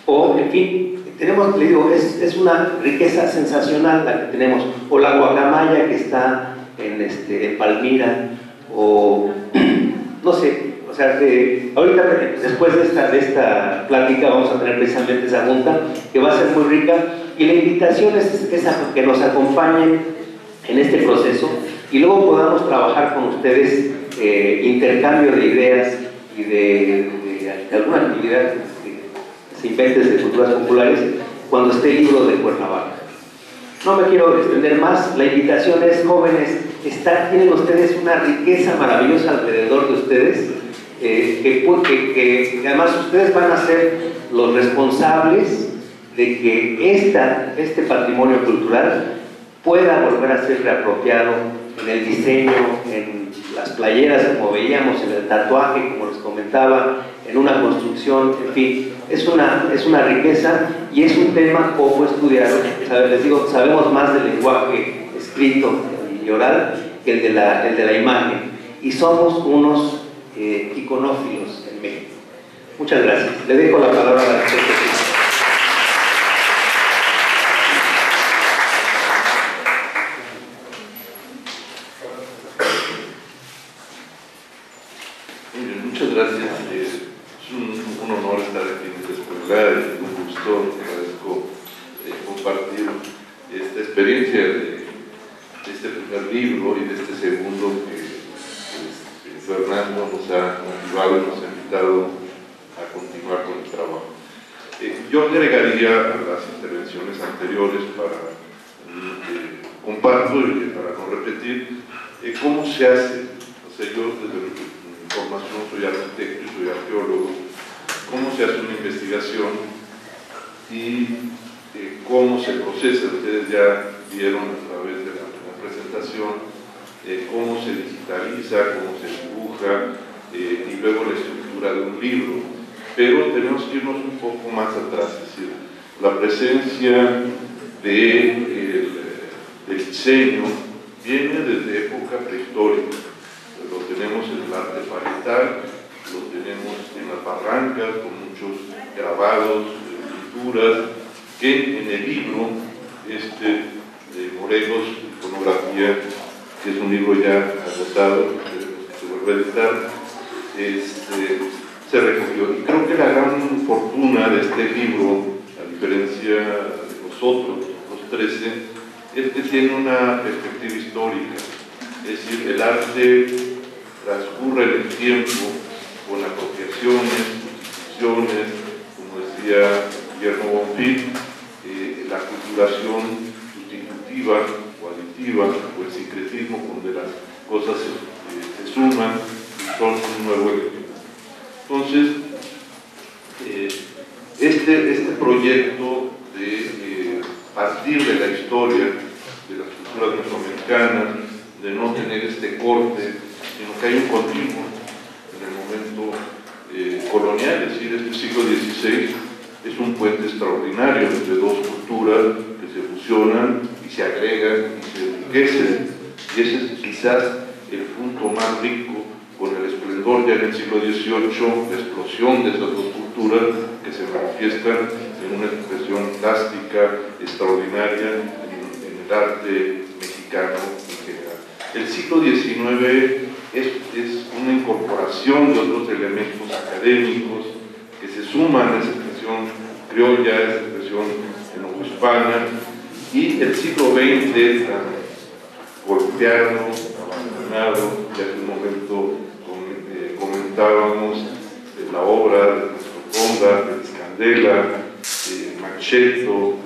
o en fin, tenemos, le digo, es una riqueza sensacional la que tenemos, o la guacamaya que está en Palmira, o no sé, o sea, ahorita después de esta plática vamos a tener precisamente esa junta que va a ser muy rica, y la invitación es a que nos acompañen en este proceso y luego podamos trabajar con ustedes intercambio de ideas y de alguna actividad que se invente de culturas populares cuando esté el libro de Cuernavaca. No me quiero extender más, la invitación es, jóvenes, tienen ustedes una riqueza maravillosa alrededor de ustedes, que además ustedes van a ser los responsables de que este patrimonio cultural pueda volver a ser reapropiado en el diseño, en las playeras, como veíamos, en el tatuaje, como les comentaba, en una construcción, en fin, es una riqueza y es un tema poco estudiado. Les digo, sabemos más del lenguaje escrito y oral que el de la imagen, y somos unos iconófilos en México. Muchas gracias. Le dejo la palabra a la arquitecta. Muchas gracias. Es un honor estar aquí en esta escuela, es un gusto, agradezco compartir esta experiencia de este primer libro y de este segundo que Fernando nos ha motivado y nos ha invitado a continuar con el trabajo. Yo agregaría a las intervenciones anteriores para comparto y para no repetir cómo se hace. O sea, yo desde mi formación soy arquitecto y soy arqueólogo, cómo se hace una investigación y cómo se procesa. Ustedes ya vieron a través de la presentación cómo se digitaliza, cómo se dibuja y luego la estructura de un libro. Pero tenemos que irnos un poco más atrás, es decir, la presencia del diseño viene desde época prehistórica. Lo tenemos en el arte parietal, lo tenemos en las barrancas con muchos grabados, pinturas, que en el libro de Morelos, Iconografía, que es un libro ya agotado, que se vuelve a editar, se recogió. Y creo que la gran fortuna de este libro, a diferencia de nosotros, los 13, es que tiene una perspectiva histórica. Es decir, el arte transcurre en el tiempo con apropiaciones, sustituciones, como decía Guillermo Bonfil, la culturación sustitutiva o aditiva, o el sincretismo, donde las cosas se suman y son un nuevo elemento. Entonces, este proyecto de partir de la historia de las culturas mesoamericanas, de no tener este corte, sino que hay un continuo en el momento colonial, es decir, este siglo XVI es un puente extraordinario entre dos culturas que se fusionan y se agregan y se enriquecen, y ese es quizás el punto más rico, con el esplendor ya en el siglo XVIII, la explosión de esas dos culturas que se manifiestan en una expresión plástica extraordinaria en el arte mexicano en general. El siglo XIX es una incorporación de otros elementos académicos que se suman a esa expresión criolla, a esa expresión enohispana, y el siglo XX, tan golpeado, mencionado, ya hace un momento comentábamos la obra de nuestro Conda, de Candela, Macheto,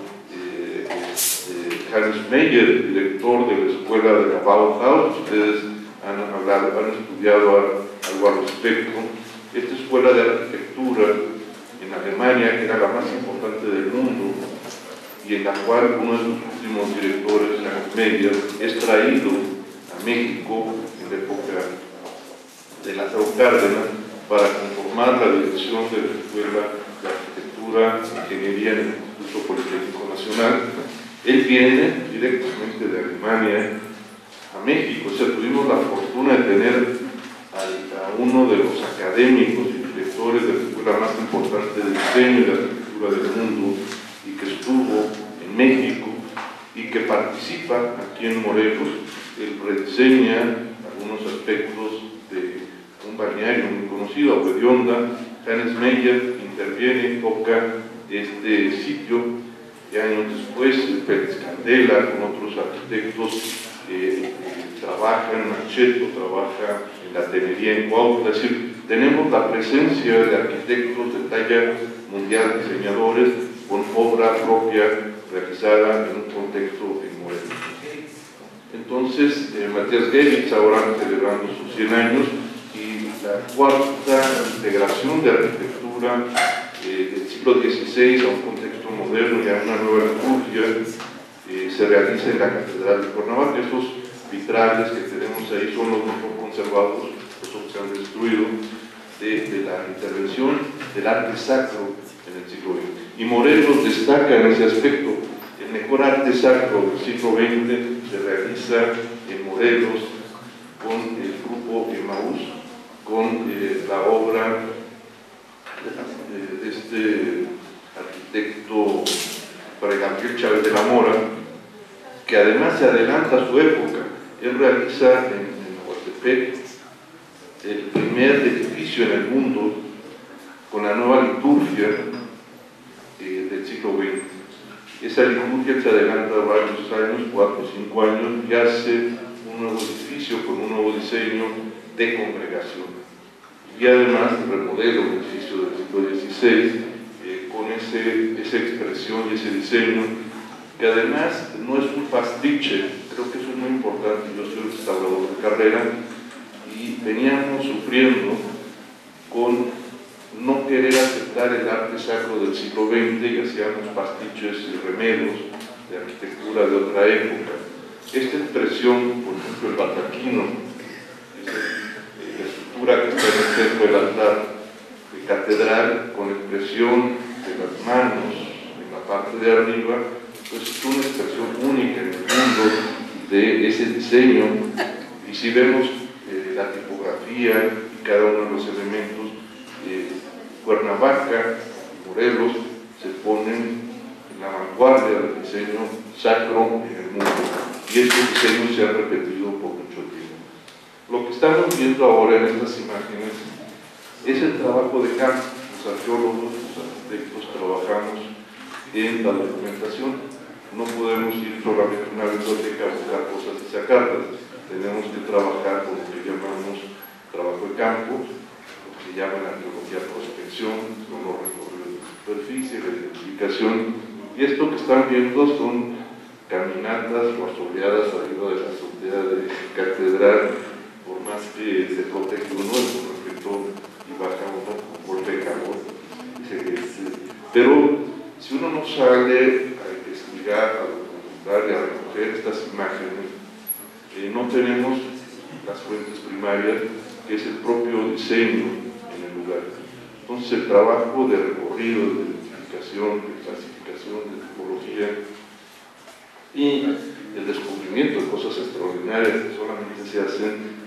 Hannes Meyer, director de la escuela de la Bauhaus. Ustedes han estudiado algo al respecto. Esta escuela de arquitectura en Alemania, que era la más importante del mundo, y en la cual uno de sus últimos directores, Hannes Meyer, es traído a México en la época de Lázaro Cárdenas para conformar la dirección de la Escuela de Arquitectura e Ingeniería en el Instituto Politécnico Nacional. Él viene directamente de Alemania a México. O sea, tuvimos la fortuna de tener a uno de los académicos y directores de la escuela más importante de diseño y de arquitectura del mundo, y que estuvo en México y que participa aquí en Morelos. Él rediseña algunos aspectos de un balneario muy conocido, Aguedionda. Hannes Meyer interviene y toca este sitio. Y años después, Pérez Candela, con otros arquitectos, trabaja en Macheto, trabaja en la Tenería en Cuautla. Es decir, tenemos la presencia de arquitectos de talla mundial, diseñadores, con obra propia realizada en un contexto en Morelos. Entonces, Matías Gevitz, ahora celebrando sus 100 años, y la cuarta integración de arquitectura del siglo XVI a un contexto moderno y a una nueva liturgia se realiza en la Catedral de Cuernavaca. Estos vitrales que tenemos ahí son los mejor conservados, los que se han destruido, de la intervención del arte sacro en el siglo XX. Y Morelos destaca en ese aspecto. El mejor arte sacro del siglo XX se realiza en Morelos con el grupo Emaús, con la obra de este arquitecto Fray Gabriel Chávez de la Mora, que además se adelanta a su época. Él realiza en Huastepec el primer edificio en el mundo con la nueva liturgia del siglo XX. Esa liturgia se adelanta varios años, 4 o 5 años, y hace un nuevo edificio con un nuevo diseño de congregación. Y además remodela un edificio del siglo XVI con esa expresión y ese diseño, que además no es un pastiche. Creo que eso es muy importante. Yo soy restaurador de carrera y veníamos sufriendo con no querer aceptar el arte sacro del siglo XX y hacíamos pastiches y remedos de arquitectura de otra época. Esta expresión, por ejemplo, el bataquino, la estructura que está en el centro del altar de catedral, con expresión de las manos en la parte de arriba, pues es una expresión única en el mundo de ese diseño. Y si vemos la tipografía y cada uno de los elementos, Cuernavaca y Morelos se ponen en la vanguardia del diseño sacro en el mundo, y estos diseños se han repetido por mucho tiempo. Lo que estamos viendo ahora en estas imágenes es el trabajo de campo. Los arqueólogos, los arquitectos trabajamos en la documentación. No podemos ir solamente a una biblioteca a buscar cosas y sacarlas. Tenemos que trabajar con lo que llamamos trabajo de campo, lo que se llama en arqueología prospección, son los recorridos de superficie, la identificación. Y esto que están viendo son caminatas o asoleadas arriba de la azotea de catedral, por más que se protege uno, con respecto y baja uno con golpe de calor. Pero si uno no sale a investigar, a documentar y a recoger estas imágenes, no tenemos las fuentes primarias, que es el propio diseño en el lugar. Entonces el trabajo de recorrido, de identificación, de clasificación, de tipología y el descubrimiento de cosas extraordinarias que solamente se hacen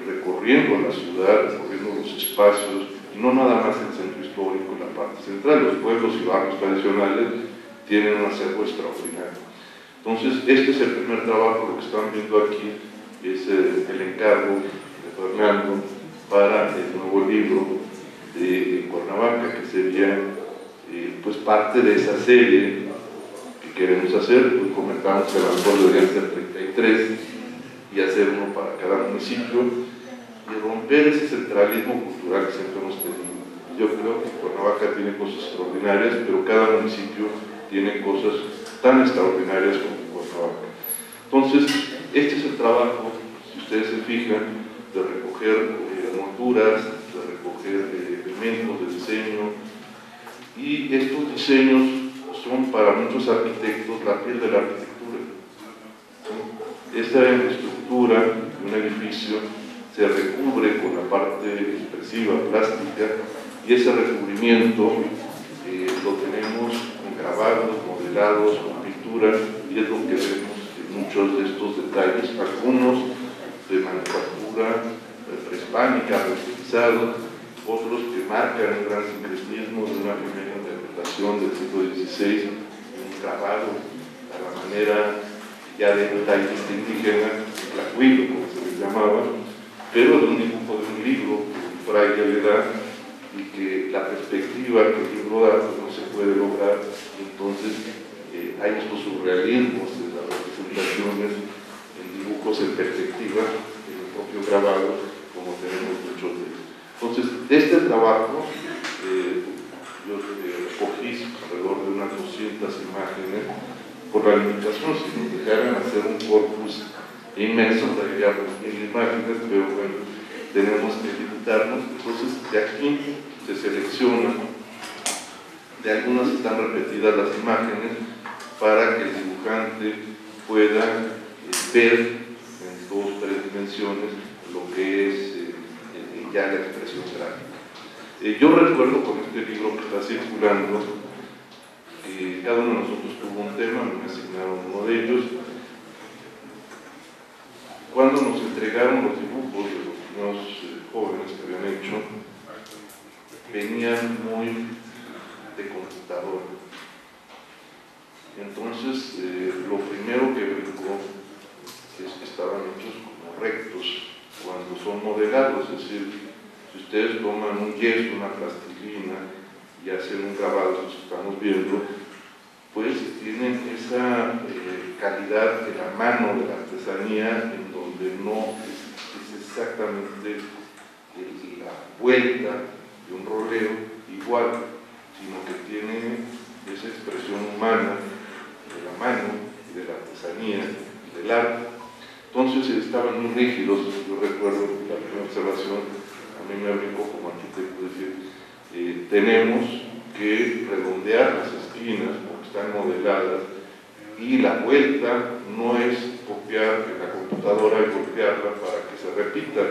recorriendo la ciudad, recorriendo los espacios, y no nada más el centro histórico y la parte central. Los pueblos y barrios tradicionales tienen un acervo extraordinario. Entonces, este es el primer trabajo. Lo que están viendo aquí es el encargo de Fernando para el nuevo libro de Cuernavaca, que sería pues parte de esa serie que queremos hacer. Pues comentamos que a lo mejor deberían ser 33, y hacer uno para cada municipio y romper ese centralismo cultural que siempre hemos tenido. Yo creo que Cuernavaca tiene cosas extraordinarias, pero cada municipio tiene cosas tan extraordinarias como Cuernavaca. Entonces, este es el trabajo, si ustedes se fijan, de recoger molduras, de recoger elementos de diseño, y estos diseños son para muchos arquitectos la piel de la arquitectura. Esta estructura de un edificio se recubre con la parte expresiva, plástica, y ese recubrimiento lo tenemos con grabados, modelados, con pinturas, y es lo que vemos en muchos de estos detalles, algunos de manufactura prehispánica, restilizados, otros que marcan un gran sincretismo de una primera interpretación del siglo XVI, un grabado a la manera ya de tallista indígena, tlacuilo, como se les llamaba, pero de un dibujo de un libro que un fraile le da y que la perspectiva que el libro da pues, no se puede lograr. Entonces hay estos surrealismos de las representaciones en dibujos en perspectiva, en el propio grabado, como tenemos muchos de ellos. Entonces, de este trabajo yo recogí alrededor de unas 200 imágenes. Por la limitación, si nos dejaran hacer un corpus inmenso, traeríamos 1000 imágenes, pero bueno, tenemos que limitarnos. Entonces, de aquí se selecciona, de algunas están repetidas las imágenes para que el dibujante pueda ver en 2 o 3 dimensiones lo que es ya la expresión gráfica. Yo recuerdo con este libro que está circulando, cada uno de nosotros tuvo un tema, me asignaron uno de ellos. Cuando nos entregaron los dibujos de los niños jóvenes que habían hecho, venían muy de computadora. Entonces, lo primero que brincó es que estaban hechos como rectos cuando son modelados, es decir, si ustedes toman un yeso, una plastilina y hacen un grabado, que estamos viendo, pues tienen esa calidad de la mano de la artesanía en donde no es exactamente la vuelta de un roleo igual, sino que tiene esa expresión humana de la mano y de la artesanía y del arte. Entonces estaban muy rígidos. Yo recuerdo la primera observación, a mí me brincó como arquitecto decir, tenemos que redondear las esquinas porque están modeladas y la vuelta no es copiar en la computadora y golpearla para que se repita,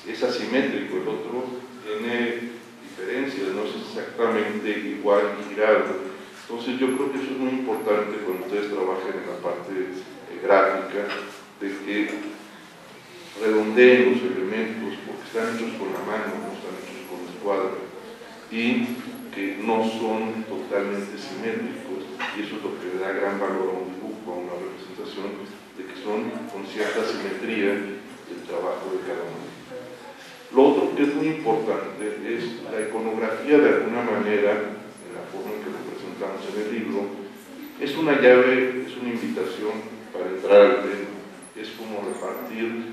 es asimétrico, el otro tiene diferencias, no es exactamente igual girado. Entonces yo creo que eso es muy importante cuando ustedes trabajen en la parte gráfica, de que redondeen los elementos porque están hechos con la mano, no están hechos con escuadra, y que no son totalmente simétricos, y eso es lo que le da gran valor a un dibujo, a una representación, de que son con cierta simetría el trabajo de cada uno. Lo otro que es muy importante es la iconografía, de alguna manera, en la forma en que lo presentamos en el libro, es una llave, es una invitación para entrar al tema. Es como repartir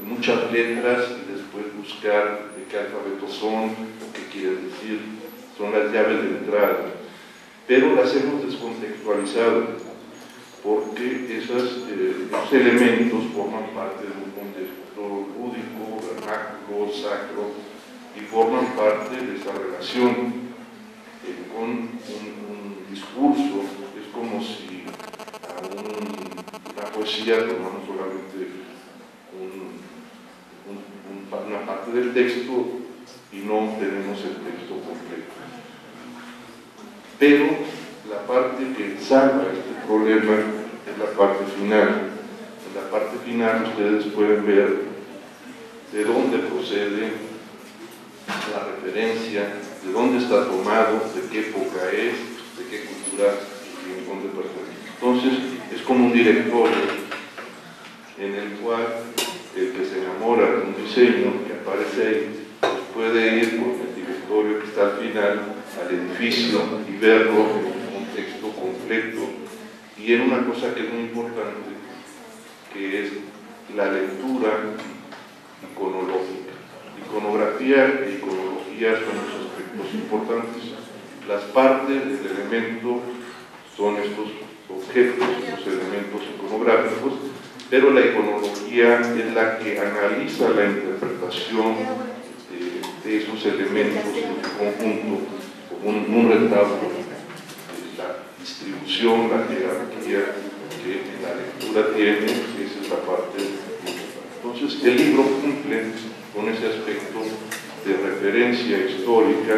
muchas letras y después buscar de qué alfabeto son o qué quieren decir. Son las llaves de entrada, pero las hemos descontextualizado porque esos elementos forman parte de un contexto lúdico, vernáculo, sacro, y forman parte de esa relación con un discurso. Es como si a una poesía tomamos solamente una parte del texto y no tenemos el texto completo. Pero la parte que salva este problema es la parte final. En la parte final ustedes pueden ver de dónde procede la referencia, de dónde está tomado, de qué época es, de qué cultura y en dónde pertenece. Entonces es como un directorio en el cual el que se enamora de un diseño que aparece ahí pues puede ir por el directorio que está al final al edificio y verlo en un contexto completo. Y en una cosa que es muy importante, que es la lectura iconológica. Iconografía e iconología son los aspectos importantes. Las partes del elemento son estos objetos, los elementos iconográficos, pero la iconología es la que analiza la interpretación de esos elementos en su conjunto, como un retablo, la distribución, la jerarquía que la lectura tiene, esa es la parte importante. Entonces, el libro cumple con ese aspecto de referencia histórica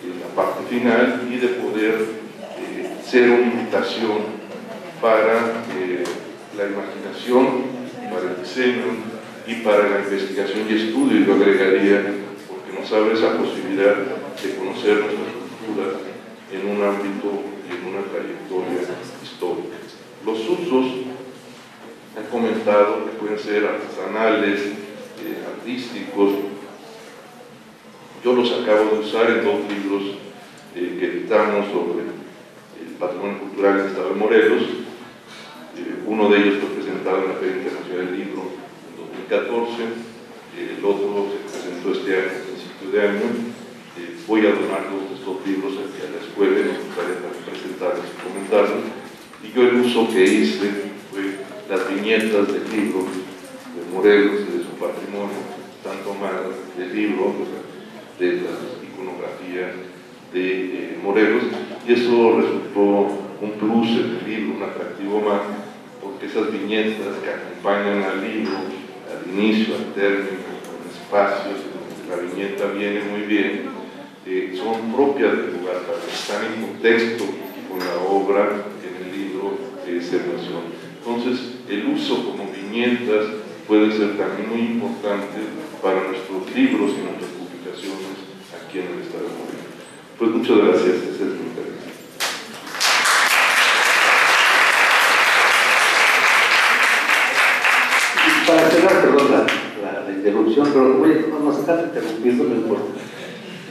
en la parte final y de poder ser una invitación para la imaginación, para el diseño y para la investigación y estudio, y lo agregaría, porque nos abre esa posibilidad de conocer nuestra cultura en un ámbito y en una trayectoria histórica. Los usos, han comentado que pueden ser artesanales, artísticos. Yo los acabo de usar en 2 libros que editamos sobre el patrimonio cultural del Estado de Morelos. Uno de ellos fue presentado en la Feria Internacional del Libro en 2014, el otro se presentó este año, a principio de año. Voy a donar 2 de estos libros aquí a la escuela y me gustaría también presentarlos y comentarlos. Y yo el uso que hice fue las viñetas del libro de Morelos y de su patrimonio, están tomadas del libro, de la iconografía de Morelos, y eso resultó un plus en el libro, un atractivo más, porque esas viñetas que acompañan al libro, al inicio, al término, con espacios donde la viñeta viene muy bien, son propias del lugar, están en contexto con la obra en el libro que se menciona. Entonces, el uso como viñetas puede ser también muy importante para nuestros libros y nuestras publicaciones aquí en el Estado de Morelos. Pues muchas gracias, ese es mi interés. Para cerrar, perdón la interrupción, pero no nos encanta interrumpir, no importa.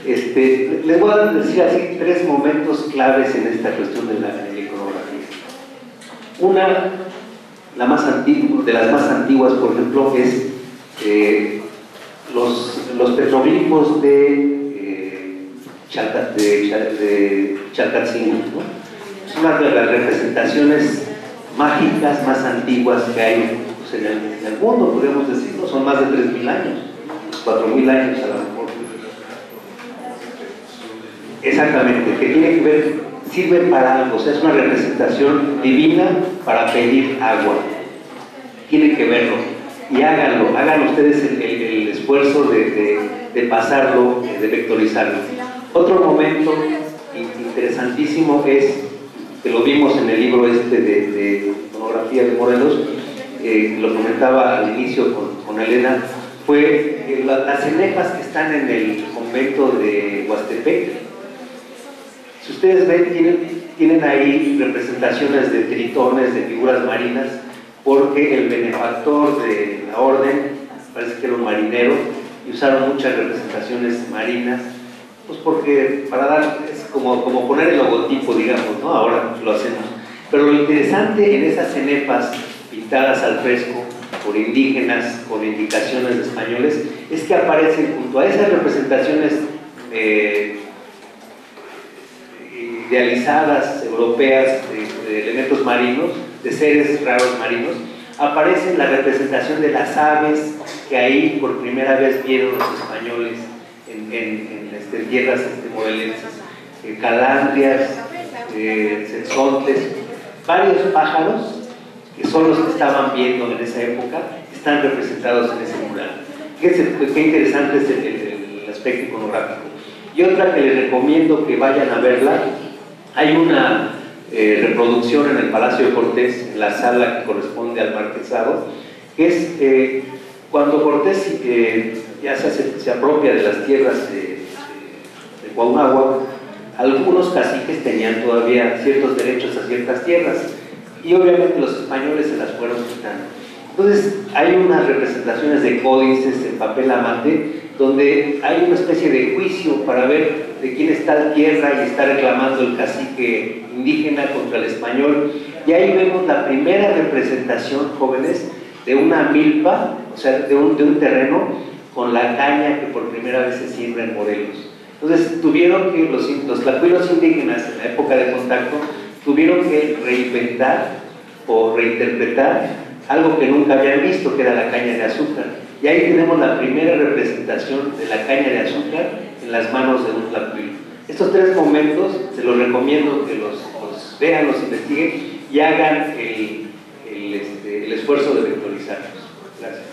Les voy a decir así 3 momentos claves en esta cuestión de la iconografía. Una, la más antigua, de las más antiguas, por ejemplo, es los petroglifos de Chalcatzingo, ¿no? Es una de las representaciones mágicas más antiguas que hay pues, en el mundo, podríamos decirlo. Son más de 3.000 años, 4.000 años a lo mejor. Exactamente, que tiene que ver, sirve para algo, o sea, es una representación divina para pedir agua. Tienen que verlo y háganlo, hagan ustedes el esfuerzo de pasarlo, de vectorizarlo. Otro momento interesantísimo es, que lo vimos en el libro de iconografía de Morelos, lo comentaba al inicio con Elena, fue las cenefas que están en el convento de Huastepec. Si ustedes ven, tienen ahí representaciones de tritones, de figuras marinas, porque el benefactor de la orden parece que era un marinero y usaron muchas representaciones marinas, pues porque para dar, es como poner el logotipo, digamos, ¿no? Ahora lo hacemos. Pero lo interesante en esas cenefas pintadas al fresco por indígenas con indicaciones de españoles es que aparecen junto a esas representaciones idealizadas europeas de elementos marinos, de seres raros marinos, aparece la representación de las aves que ahí por primera vez vieron los españoles en tierras morelenses, calandrias, censontes, varios pájaros que son los que estaban viendo en esa época, están representados en ese mural. Fíjense qué interesante es el aspecto iconográfico. Y otra que les recomiendo que vayan a verla, hay una reproducción en el Palacio de Cortés, en la sala que corresponde al marquesado, que es cuando Cortés ya se apropia de las tierras de Cuauhnáhuac, algunos caciques tenían todavía ciertos derechos a ciertas tierras y obviamente los españoles se las fueron quitando. Entonces hay unas representaciones de códices en papel amate donde hay una especie de juicio para ver de quién está la tierra y está reclamando el cacique indígena contra el español, y ahí vemos la primera representación, jóvenes, de una milpa, o sea, de un terreno con la caña que por primera vez se siembra en Morelos. Entonces tuvieron que, los tlacuilos indígenas en la época de contacto, tuvieron que reinventar o reinterpretar algo que nunca habían visto, que era la caña de azúcar. Y ahí tenemos la primera representación de la caña de azúcar en las manos de un tlacuilo. Estos 3 momentos se los recomiendo que los vean, los investiguen y hagan el esfuerzo de vectorizarlos. Gracias.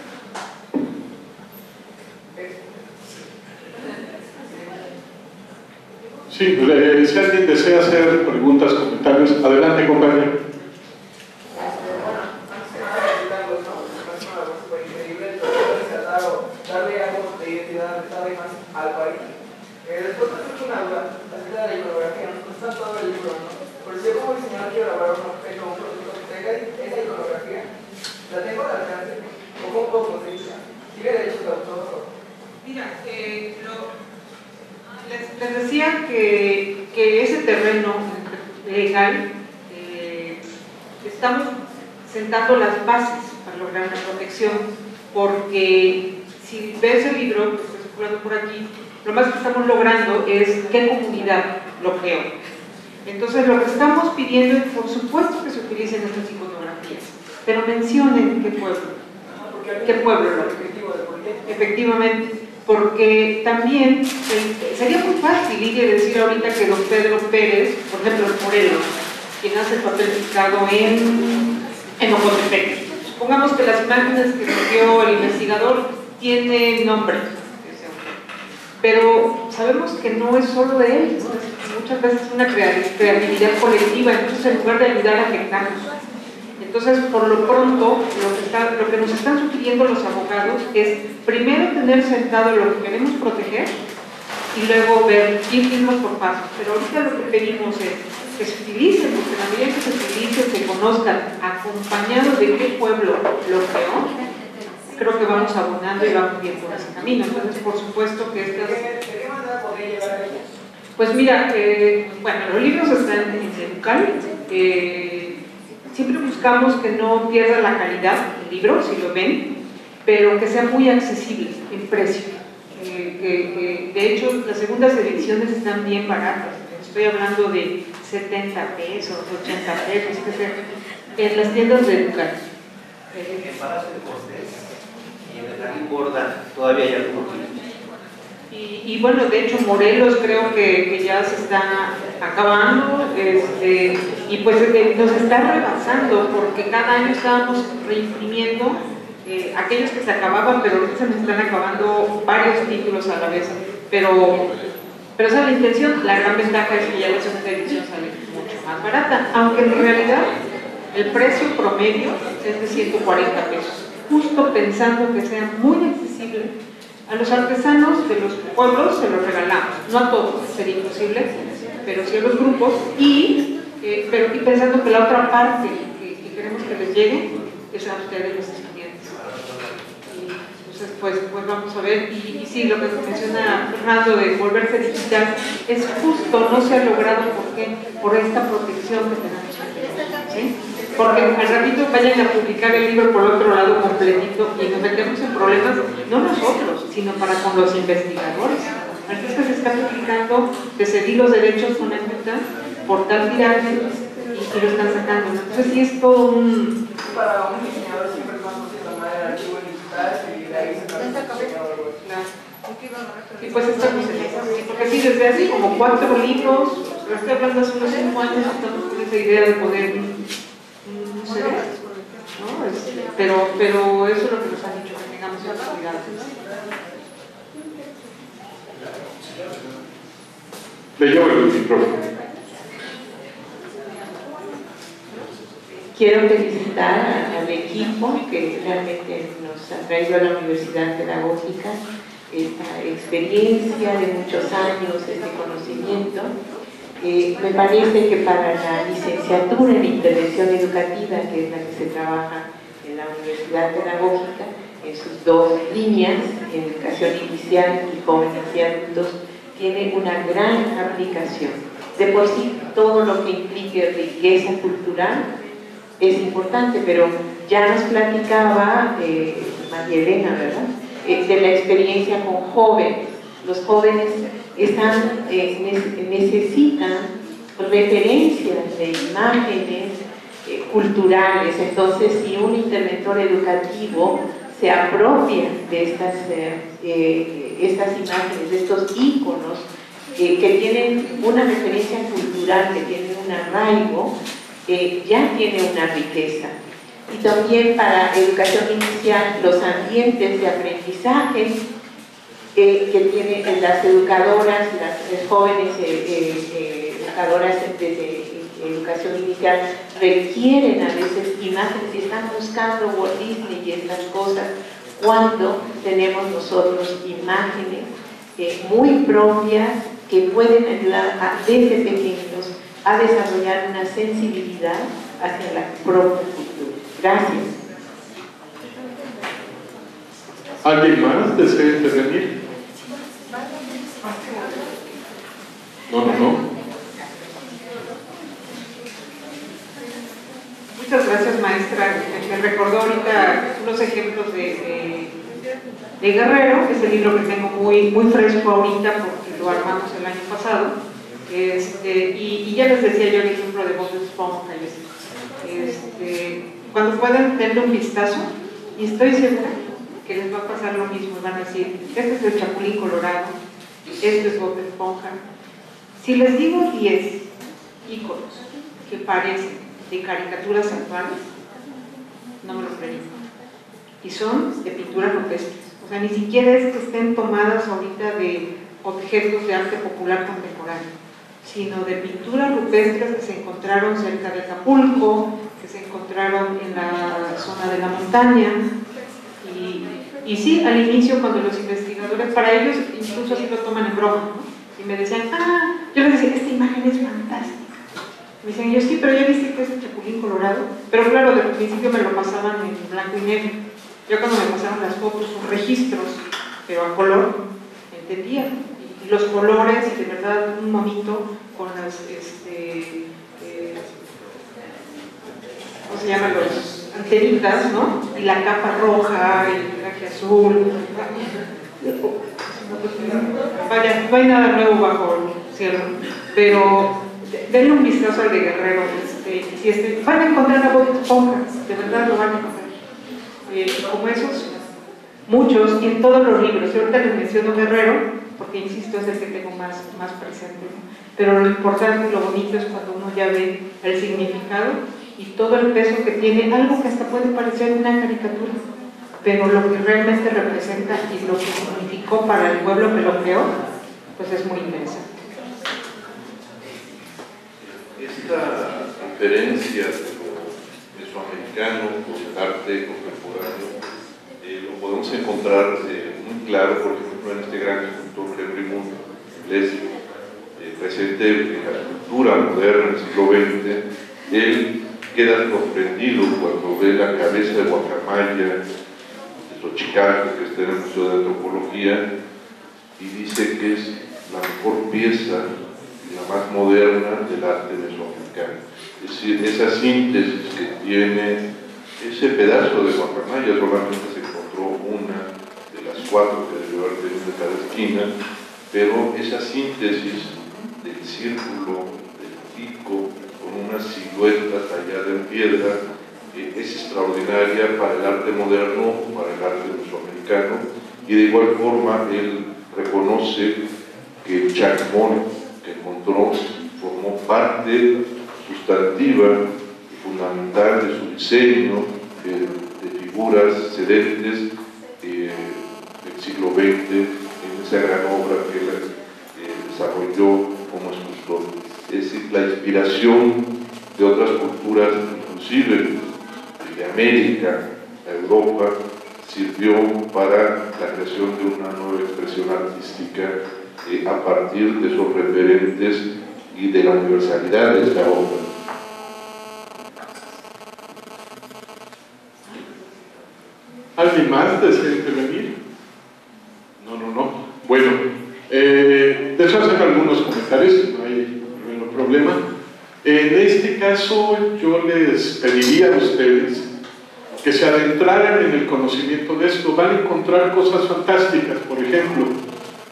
Sí, si alguien desea hacer preguntas, comentarios, adelante, compañero. Darle algo de identidad más al país. Después me surge una duda acerca de la iconografía, no está todo el libro, ¿no? Pero yo como diseñador quiero elaborar un objeto, un producto que tenga esa iconografía, ¿la tengo al alcance? ¿O cómo puedo conseguirla? ¿Tiene derechos de autor? Mira, les decía que ese terreno legal estamos sentando las bases para lograr una protección, porque si ves el libro que estoy circulando por aquí, lo más que estamos logrando es qué comunidad lo creó. Entonces lo que estamos pidiendo es, por supuesto, que se utilicen estas iconografías, pero mencionen qué pueblo lo creó. Efectivamente, porque también sería muy fácil decir ahorita que don Pedro Pérez, por ejemplo, el Morelos, quien hace el papel fijado en Ocotepec. Supongamos que las imágenes que nos dio el investigador tienen nombre, pero sabemos que no es solo de él, muchas veces es una creatividad colectiva, entonces en lugar de ayudar a afectarnos. Entonces, por lo pronto, lo que nos están sugiriendo los abogados es primero tener sentado lo que queremos proteger y luego irnos por pasos. Pero ahorita lo que pedimos es que se utilicen, porque en la medida que se utilicen, se conozcan, acompañados de qué pueblo lo creó, creo que vamos abonando y vamos bien por ese camino. Entonces, por supuesto que estas... ¿De qué manera podría llegar a ella? Pues mira, bueno, los libros están en Educal. Siempre buscamos que no pierda la calidad el libro, si lo ven, pero que sea muy accesible en precio. De hecho, las segundas ediciones están bien baratas. Estoy hablando de 70 pesos, 80 pesos, en las tiendas de Educal. En el Palacio de Cortés y en el Jardín Borda todavía hay algunos libros. Y bueno, de hecho Morelos creo que ya se está acabando, y pues nos está rebasando, porque cada año estábamos reimprimiendo aquellos que se acababan, pero ahorita se nos están acabando varios títulos a la vez, pero esa es la intención. La gran ventaja es que ya la segunda edición sale mucho más barata, aunque en realidad el precio promedio es de 140 pesos, justo pensando que sea muy accesible. A los artesanos de los pueblos se los regalamos, no a todos, sería imposible, pero sí a los grupos, y pensando que la otra parte que queremos que les llegue es a ustedes, los estudiantes. Y entonces, pues vamos a ver, y sí, lo que menciona Fernando de volverse digital es justo, no se ha logrado por esta protección que tenemos aquí, ¿sí? Porque al ratito vayan a publicar el libro por otro lado completito y nos metemos en problemas, no nosotros, sino para con los investigadores. Así es que se está publicando que cedí los derechos con la multa por tal tiraje y lo están sacando. Entonces sí es todo un... Para un diseñador siempre es más fácil tomar el archivo digital y de ahí sacar el diseñador. Y pues estamos en eso, porque sí, desde hace como 4 libros, lo estoy hablando hace unos 5 años, estamos con esa idea de poder ¿no? Pero eso es lo que nos han dicho, que tengamos esa cuidado. Le llevo el micrófono. Quiero felicitar al equipo que realmente nos ha traído a la Universidad Pedagógica esta experiencia de muchos años, este conocimiento. Me parece que para la licenciatura en intervención educativa, que es la que se trabaja en la Universidad Pedagógica, en sus 2 líneas, educación inicial y jóvenes y adultos, tiene una gran aplicación. De por sí, todo lo que implique riqueza cultural es importante, pero Ya nos platicaba María Elena, ¿verdad? De la experiencia con jóvenes. Los jóvenes necesitan referencias de imágenes culturales. Entonces, si un interventor educativo se apropia de estas imágenes, de estos íconos que tienen una referencia cultural, que tienen un arraigo, ya tiene una riqueza. Y también para educación inicial, los ambientes de aprendizaje que tienen las educadoras, las jóvenes educadoras de educación inicial requieren a veces imágenes y están buscando Walt Disney y estas cosas, cuando tenemos nosotros imágenes muy propias que pueden ayudar desde pequeños a desarrollar una sensibilidad hacia la propia cultura. Gracias. ¿Alguien más desea intervenir? No. Muchas gracias, maestra. Me recordó ahorita unos ejemplos de Guerrero, que es el libro que tengo muy fresco ahorita porque lo armamos el año pasado. Y ya les decía yo el ejemplo de Bob Esponja. Cuando puedan darle un vistazo, y estoy segura que les va a pasar lo mismo, van a decir, este es el Chapulín Colorado, este es Bob Esponja. Si les digo 10 íconos que parecen de caricaturas actuales, no me lo creen. Y son de pinturas rupestres. O sea, ni siquiera es que estén tomadas ahorita de objetos de arte popular contemporáneo, sino de pinturas rupestres que se encontraron cerca de Acapulco, que se encontraron en la zona de la montaña. Y sí, al inicio, cuando los investigadores, para ellos incluso así lo toman en broma, ¿no? Y me decían, yo les decía, esta imagen es fantástica. Me decían, yo sí, pero ya viste que es el Chapulín Colorado. Pero claro, desde el principio me lo pasaban en blanco y negro. Yo cuando me pasaron las fotos, sus registros, pero a color, entendía. Y los colores, y de verdad un monito con las, ¿cómo se llaman? Los antenitas, ¿no? Y la capa roja, el traje azul. Vaya, no hay nada nuevo bajo el cielo. Pero denle un vistazo al de Guerrero. Van a encontrar a Bob Esponja, de verdad lo van a encontrar. Como esos, muchos, y en todos los libros. Yo ahorita les menciono Guerrero, porque insisto, es el que tengo más presente, ¿no? Pero lo importante y lo bonito es cuando uno ya ve el significado y todo el peso que tiene, algo que hasta puede parecer una caricatura, pero lo que realmente representa y lo que significó para el pueblo que lo creó, pues es muy interesante. Esta referencia de lo mesoamericano con el arte contemporáneo lo podemos encontrar muy claro, por ejemplo, en este gran escultor Henry Moore, inglés, presente en la cultura moderna del siglo XX. Él queda sorprendido cuando ve la cabeza de Guacamaya, de Xochicalco, que está en el Museo de Antropología, y dice que es la mejor pieza, la más moderna del arte mesoamericano. Es decir, esa síntesis que tiene ese pedazo de Guacamaya, solamente se encontró una de las 4 que debió haber tenido de cada esquina, pero esa síntesis del círculo, del pico, con una silueta tallada en piedra, es extraordinaria para el arte moderno, para el arte mesoamericano, y de igual forma él reconoce que el chacmón que encontró formó parte sustantiva y fundamental de su diseño de figuras sedentes del siglo XX, en esa gran obra que él desarrolló como escultor. Es decir, la inspiración de otras culturas, inclusive de América, de Europa, sirvió para la creación de una nueva expresión artística a partir de esos referentes y de la universalidad de esta obra. ¿Alguien más desea intervenir? No. Bueno, deseo hacer algunos comentarios, no hay problema. En este caso, yo les pediría a ustedes que se adentraran en el conocimiento de esto, van a encontrar cosas fantásticas. Por ejemplo,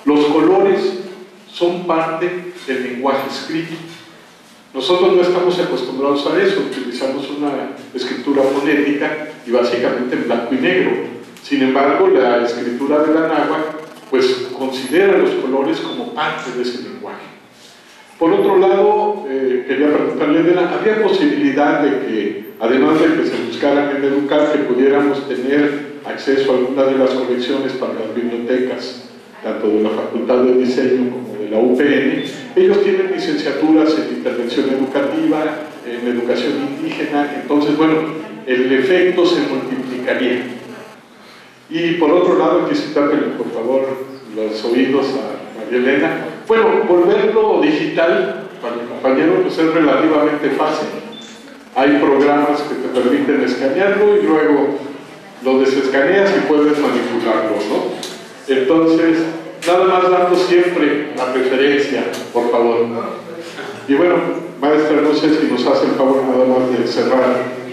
los colores son parte del lenguaje escrito. Nosotros no estamos acostumbrados a eso, utilizamos una escritura fonética y básicamente en blanco y negro. Sin embargo, la escritura de la náhuatl pues considera los colores como parte de ese lenguaje. Por otro lado, quería preguntarle, Elena, ¿había posibilidad de que, además de que se buscaran en Educar, que pudiéramos tener acceso a alguna de las colecciones para las bibliotecas, tanto de la Facultad de Diseño como de la UPN? Ellos tienen licenciaturas en intervención educativa, en educación indígena, entonces, bueno, el efecto se multiplicaría. Y por otro lado, quisiera darle, por favor, los oídos a María Elena. Bueno, volverlo digital para el compañero pues es relativamente fácil. Hay programas que te permiten escanearlo y luego lo desescaneas y puedes manipularlo, ¿no? Entonces, nada más dando siempre la preferencia, por favor. Y bueno, maestra, no sé si nos hace el favor nada más de cerrar.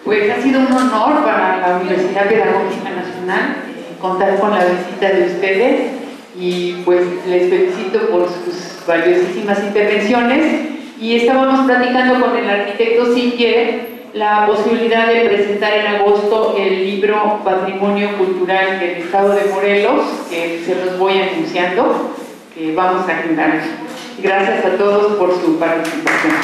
Pues ha sido un honor para la Universidad Pedagógica Nacional contar con la visita de ustedes y pues les felicito por sus valiosísimas intervenciones. Y estábamos platicando con el arquitecto Siquier la posibilidad de presentar en agosto el libro Patrimonio Cultural del Estado de Morelos, que se los voy anunciando, que vamos a agendar. Gracias a todos por su participación.